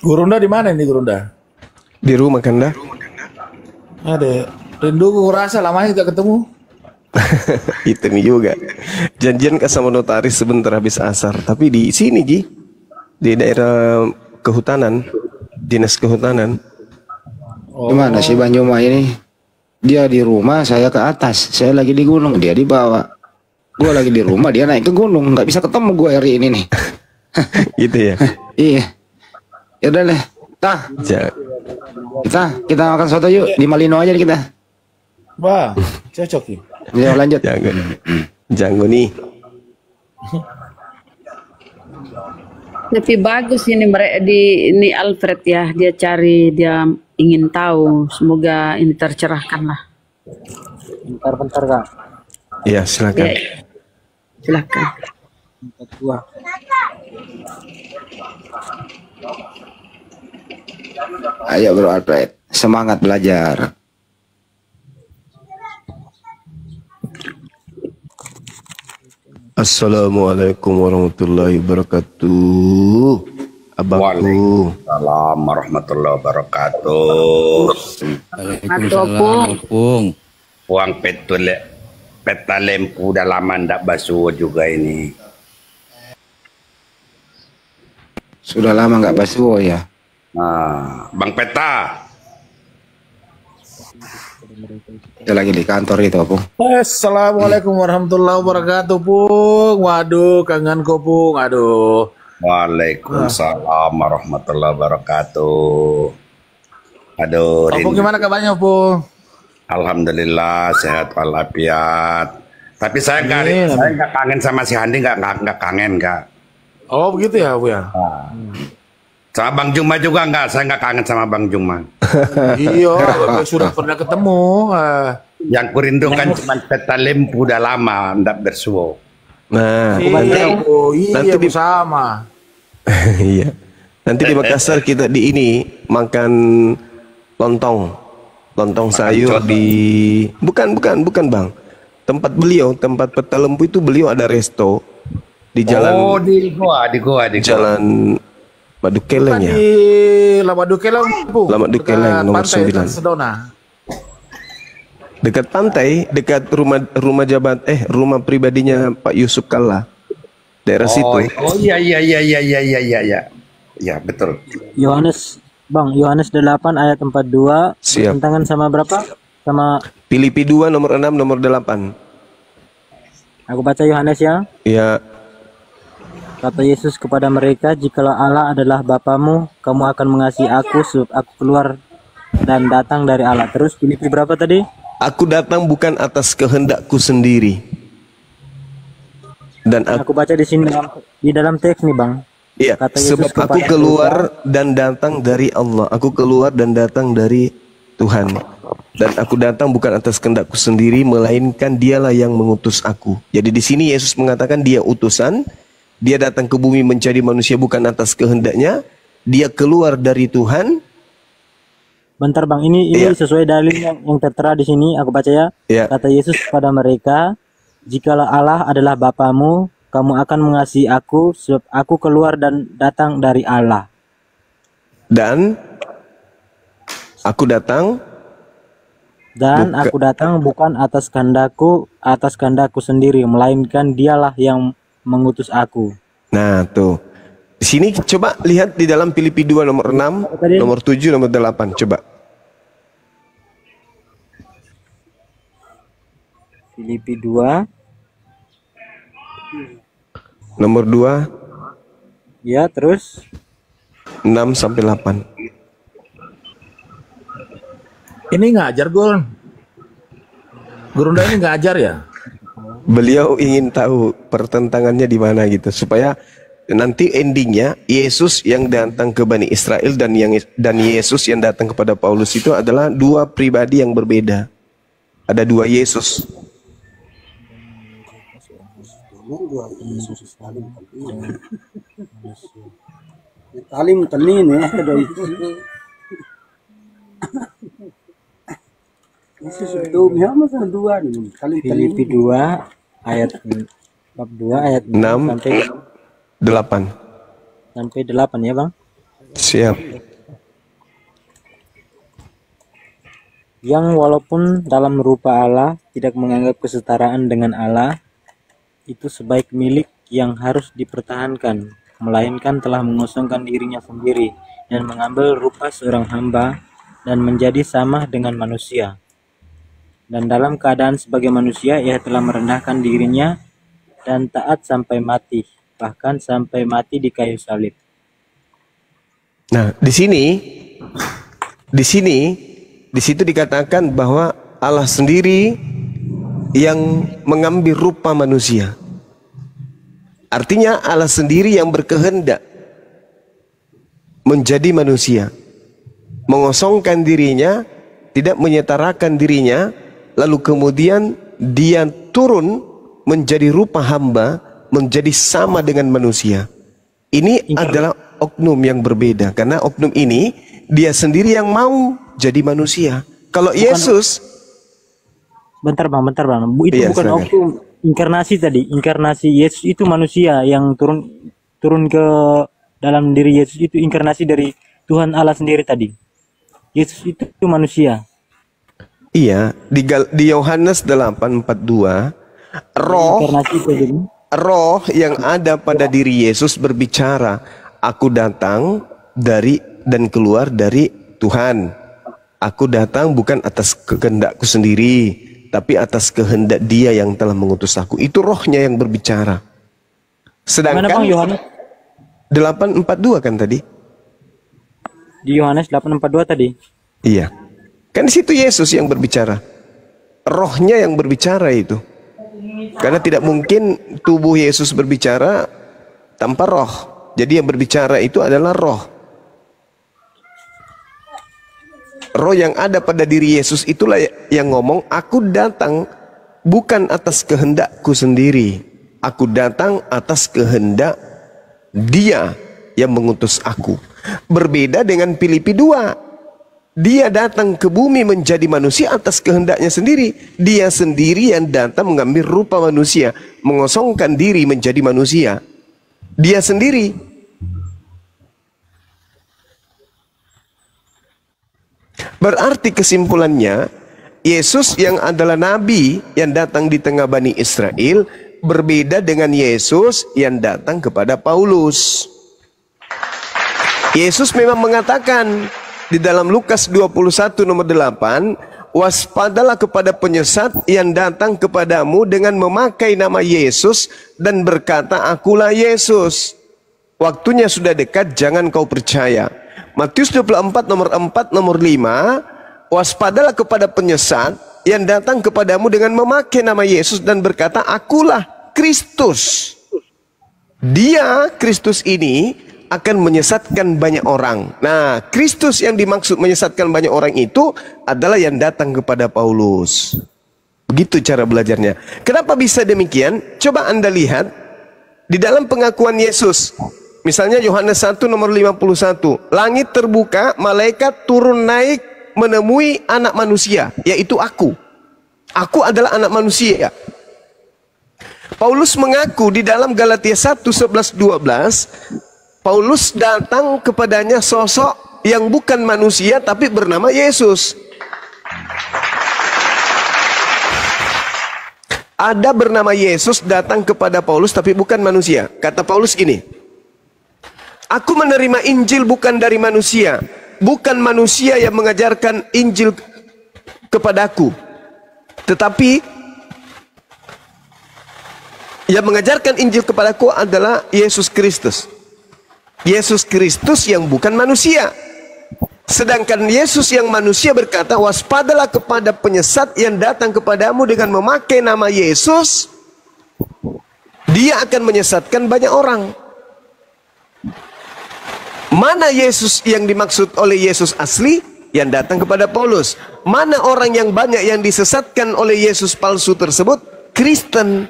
Gurunda di mana ini Gurunda? Di rumah Kanda. Ada. Rindu gue rasa lamanya tidak ketemu. Itu nih juga. Janjian ke sama notaris sebentar habis asar. Tapi di sini Ji, di daerah kehutanan, dinas kehutanan. Gimana sih Bang Juma ini? Dia di rumah, saya ke atas. Saya lagi di gunung, dia di bawah. Gue lagi di rumah, dia naik ke gunung. Nggak bisa ketemu gue hari ini nih. Gitu ya? Iya. Ya udah deh. Kita makan soto yuk di Malino aja kita. Wah, cocok ya. Ya lanjut. Jangan nih. Lebih bagus ini ini Alfred ya, dia cari, dia ingin tahu. Semoga ini tercerahkan lah. Bentar Kak. Iya silakan. Ya, silakan. Ayo Bro Alfred, semangat belajar. Assalamualaikum warahmatullahi wabarakatuh. Abangku. Waalaikumsalam warahmatullahi wabarakatuh. Waalaikumsalam. Uang peta lempu udah lama ndak basuh juga ini. Sudah lama nggak basuh ya. Nah, Bang Peta. Dia lagi di kantor itu, Pung. Assalamualaikum warahmatullahi wabarakatuh, Pung. Waduh, kangen kok, Pung. Aduh. Waalaikumsalam warahmatullahi wabarakatuh. Aduh, Pung, gimana kabarnya, Pung? Alhamdulillah sehat walafiat. Tapi saya nggak kangen sama si Handi, nggak kangen nggak. Oh begitu ya, Bu ya. Sama Bang Juma juga nggak, saya nggak kangen sama Bang Juma. Iya, sudah pernah ketemu. Yang kurindukan cuma peta lempu udah lama, ndak bersuo. Nah, iya, nanti di sama. Iya. Nanti di Makassar kita di ini makan lontong sayur di bukan Bang. Tempat peta lempu itu beliau ada resto di jalan. Oh, di goa. Jalan Madukeleng ya. Di Lamadukeleng, Bu. Lamadukeleng nomor 9. Sedona. Dekat pantai, dekat rumah pribadinya Pak Yusuf Kalla. Daerah situ. Oh iya. Ya, betul. Yohanes 8 ayat 42. Siap. Tentangan sama berapa? Sama Filipi 2 nomor 6 nomor 8. Aku baca Yohanes ya. Iya. Kata Yesus kepada mereka, jikalau Allah adalah Bapamu, kamu akan mengasihi aku sebab aku keluar dan datang dari Allah. Terus Filipi berapa tadi? Aku datang bukan atas kehendakku sendiri. Dan aku baca di sini di dalam teks nih, Bang. Iya, sebab aku keluar dan datang dari Allah. Aku keluar dan datang dari Tuhan. Dan aku datang bukan atas kehendakku sendiri, melainkan Dialah yang mengutus aku. Jadi di sini Yesus mengatakan Dia utusan. Dia datang ke bumi mencari manusia bukan atas kehendaknya. Dia keluar dari Tuhan. Bentar, Bang, ini sesuai dalil yang tertera di sini. Aku baca ya. Kata Yesus kepada mereka, jikalau Allah adalah Bapamu, kamu akan mengasihi aku sebab aku keluar dan datang dari Allah. Dan aku datang bukan atas kehendakku sendiri, melainkan Dialah yang mengutus aku. Nah, tuh. Di sini coba lihat di dalam Filipi 2 nomor 6, nomor 7, nomor 8, coba. Filipi 2 nomor 2. Ya, terus 6 sampai 8. Ini ngajar, Gurunda ini ngajar ya? Beliau ingin tahu pertentangannya di mana gitu, supaya nanti endingnya Yesus yang datang ke Bani Israel dan Yesus yang datang kepada Paulus itu adalah dua pribadi yang berbeda. Ada dua Yesus. Talim tenin ya. Filipi 2 ayat 6 sampai 8 ya, Bang. Siap. Yang walaupun dalam rupa Allah tidak menganggap kesetaraan dengan Allah itu sebaik milik yang harus dipertahankan, melainkan telah mengosongkan dirinya sendiri dan mengambil rupa seorang hamba dan menjadi sama dengan manusia. Dan dalam keadaan sebagai manusia, ia telah merendahkan dirinya dan taat sampai mati, bahkan sampai mati di kayu salib. Nah, di situ dikatakan bahwa Allah sendiri yang mengambil rupa manusia. Artinya Allah sendiri yang berkehendak menjadi manusia, mengosongkan dirinya, tidak menyetarakan dirinya. Lalu kemudian dia turun menjadi rupa hamba, menjadi sama dengan manusia. Ini adalah oknum yang berbeda, karena oknum ini dia sendiri yang mau jadi manusia. Kalau Yesus, bentar bang, itu bukan oknum, inkarnasi tadi. Inkarnasi Yesus itu manusia yang turun ke dalam diri Yesus itu inkarnasi dari Tuhan Allah sendiri tadi. Yesus itu manusia. Iya, di Yohanes 8:42, roh yang ada pada diri Yesus berbicara, Aku datang dari dan keluar dari Tuhan. Aku datang bukan atas kehendakku sendiri, tapi atas kehendak Dia yang telah mengutus aku. Itu rohnya yang berbicara. Sedangkan Bang Yohanes 8:42 kan tadi? di Yohanes 8:42 tadi. Iya. Kan di situ Yesus yang berbicara. Rohnya yang berbicara itu. Karena tidak mungkin tubuh Yesus berbicara tanpa roh. Jadi yang berbicara itu adalah roh. Roh yang ada pada diri Yesus itulah yang ngomong, aku datang bukan atas kehendakku sendiri. Aku datang atas kehendak Dia yang mengutus aku. Berbeda dengan Filipi 2. Dia datang ke bumi menjadi manusia atas kehendaknya sendiri. Dia sendiri yang datang mengambil rupa manusia, mengosongkan diri menjadi manusia. Dia sendiri. Berarti kesimpulannya, Yesus yang adalah nabi yang datang di tengah Bani Israel berbeda dengan Yesus yang datang kepada Paulus. Yesus memang mengatakan di dalam Lukas 21 nomor 8, waspadalah kepada penyesat yang datang kepadamu dengan memakai nama Yesus dan berkata, akulah Yesus. Waktunya sudah dekat, jangan kau percaya. Matius 24 nomor 4 nomor 5, waspadalah kepada penyesat yang datang kepadamu dengan memakai nama Yesus dan berkata, akulah Kristus. Dia, Kristus ini akan menyesatkan banyak orang. Nah, Kristus yang dimaksud menyesatkan banyak orang itu adalah yang datang kepada Paulus. Begitu cara belajarnya. Kenapa bisa demikian? Coba Anda lihat di dalam pengakuan Yesus. Misalnya Yohanes 1 nomor 51. Langit terbuka, malaikat turun naik menemui anak manusia, yaitu aku. Aku adalah anak manusia. Paulus mengaku di dalam Galatia 1:11-12, Paulus datang kepadanya sosok yang bukan manusia tapi bernama Yesus. Ada bernama Yesus datang kepada Paulus tapi bukan manusia. Kata Paulus ini, aku menerima Injil bukan dari manusia. Bukan manusia yang mengajarkan Injil kepadaku. Tetapi yang mengajarkan Injil kepadaku adalah Yesus Kristus. Yesus Kristus yang bukan manusia. Sedangkan Yesus yang manusia berkata, waspadalah kepada penyesat yang datang kepadamu dengan memakai nama Yesus. Dia akan menyesatkan banyak orang. Mana Yesus yang dimaksud oleh Yesus asli yang datang kepada Paulus? Mana orang yang banyak yang disesatkan oleh Yesus palsu tersebut? Kristen.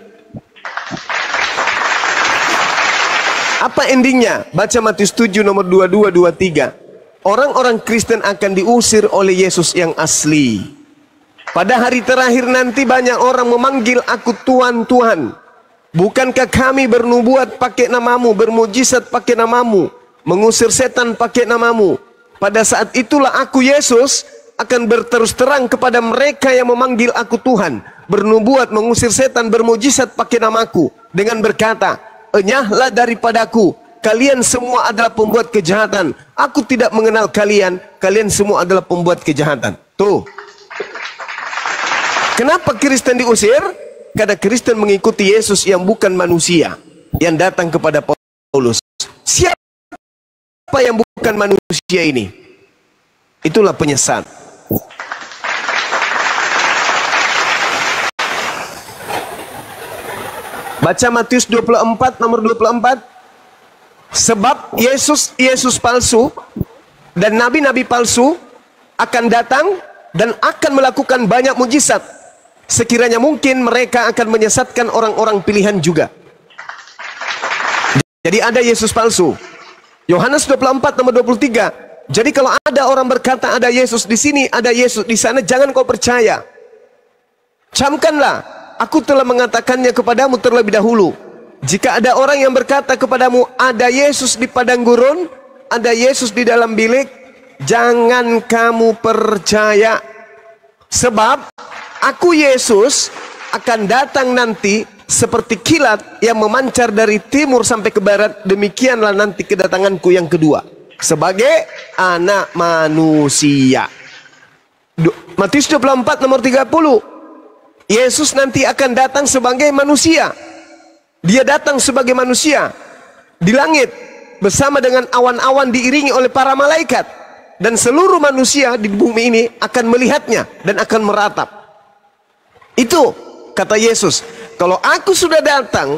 Apa endingnya? Baca Matius 7 nomor 22-23. Orang-orang Kristen akan diusir oleh Yesus yang asli. Pada hari terakhir nanti banyak orang memanggil aku Tuhan, Tuhan. Bukankah kami bernubuat pakai namamu, bermujizat pakai namamu, mengusir setan pakai namamu? Pada saat itulah aku Yesus akan berterus terang kepada mereka yang memanggil aku Tuhan, bernubuat, mengusir setan, bermujizat pakai namaku, dengan berkata, enyahlah daripadaku, kalian semua adalah pembuat kejahatan. Aku tidak mengenal kalian, kalian semua adalah pembuat kejahatan. Tuh. Kenapa Kristen diusir? Karena Kristen mengikuti Yesus yang bukan manusia, yang datang kepada Paulus. Siapa yang bukan manusia ini? Itulah penyesat. Baca Matius 24 nomor 24. Sebab Yesus palsu dan nabi-nabi palsu akan datang dan akan melakukan banyak mujizat. Sekiranya mungkin mereka akan menyesatkan orang-orang pilihan juga. Jadi ada Yesus palsu. Yohanes 24 nomor 23. Jadi kalau ada orang berkata ada Yesus di sini, ada Yesus di sana, jangan kau percaya. Camkanlah, aku telah mengatakannya kepadamu terlebih dahulu. Jika ada orang yang berkata kepadamu ada Yesus di padang gurun, ada Yesus di dalam bilik, jangan kamu percaya. Sebab aku Yesus akan datang nanti seperti kilat yang memancar dari timur sampai ke barat, demikianlah nanti kedatanganku yang kedua sebagai anak manusia. Matius 24 nomor 30. Yesus nanti akan datang sebagai manusia. Dia datang sebagai manusia di langit bersama dengan awan-awan diiringi oleh para malaikat, dan seluruh manusia di bumi ini akan melihatnya dan akan meratap. Itu kata Yesus, kalau aku sudah datang,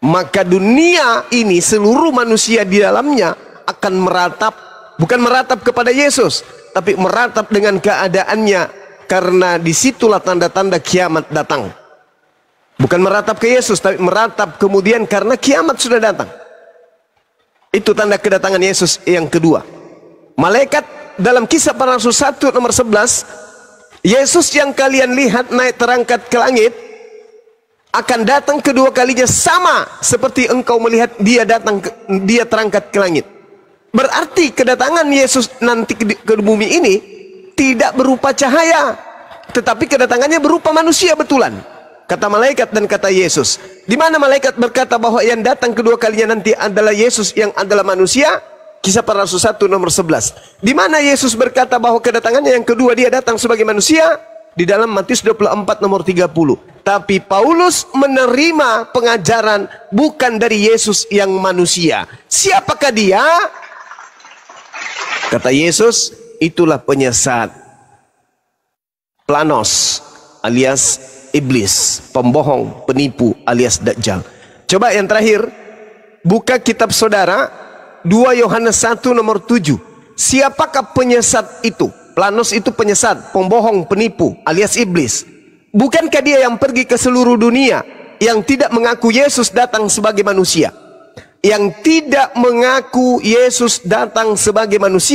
maka dunia ini seluruh manusia di dalamnya akan meratap, bukan meratap kepada Yesus, tapi meratap dengan keadaannya, karena disitulah tanda-tanda kiamat datang. Bukan meratap ke Yesus, tapi meratap kemudian karena kiamat sudah datang. Itu tanda kedatangan Yesus yang kedua. Malaikat dalam Kisah Para Rasul 1 nomor 11, Yesus yang kalian lihat naik terangkat ke langit akan datang kedua kalinya sama seperti engkau melihat dia terangkat ke langit. Berarti kedatangan Yesus nanti ke bumi ini tidak berupa cahaya, tetapi kedatangannya berupa manusia betulan. Kata malaikat dan kata Yesus. Di mana malaikat berkata bahwa yang datang kedua kalinya nanti adalah Yesus yang adalah manusia? Kisah Para Rasul 1 nomor 11. Di mana Yesus berkata bahwa kedatangannya yang kedua dia datang sebagai manusia? Di dalam Matius 24 nomor 30. Tapi Paulus menerima pengajaran bukan dari Yesus yang manusia. Siapakah dia? Kata Yesus, itulah penyesat, planos alias iblis, pembohong, penipu alias dajjal. Coba yang terakhir, buka kitab saudara 2 Yohanes 1 nomor 7. Siapakah penyesat itu? Planos itu penyesat, pembohong, penipu alias iblis. Bukankah dia yang pergi ke seluruh dunia, yang tidak mengaku Yesus datang sebagai manusia? Yang tidak mengaku Yesus datang sebagai manusia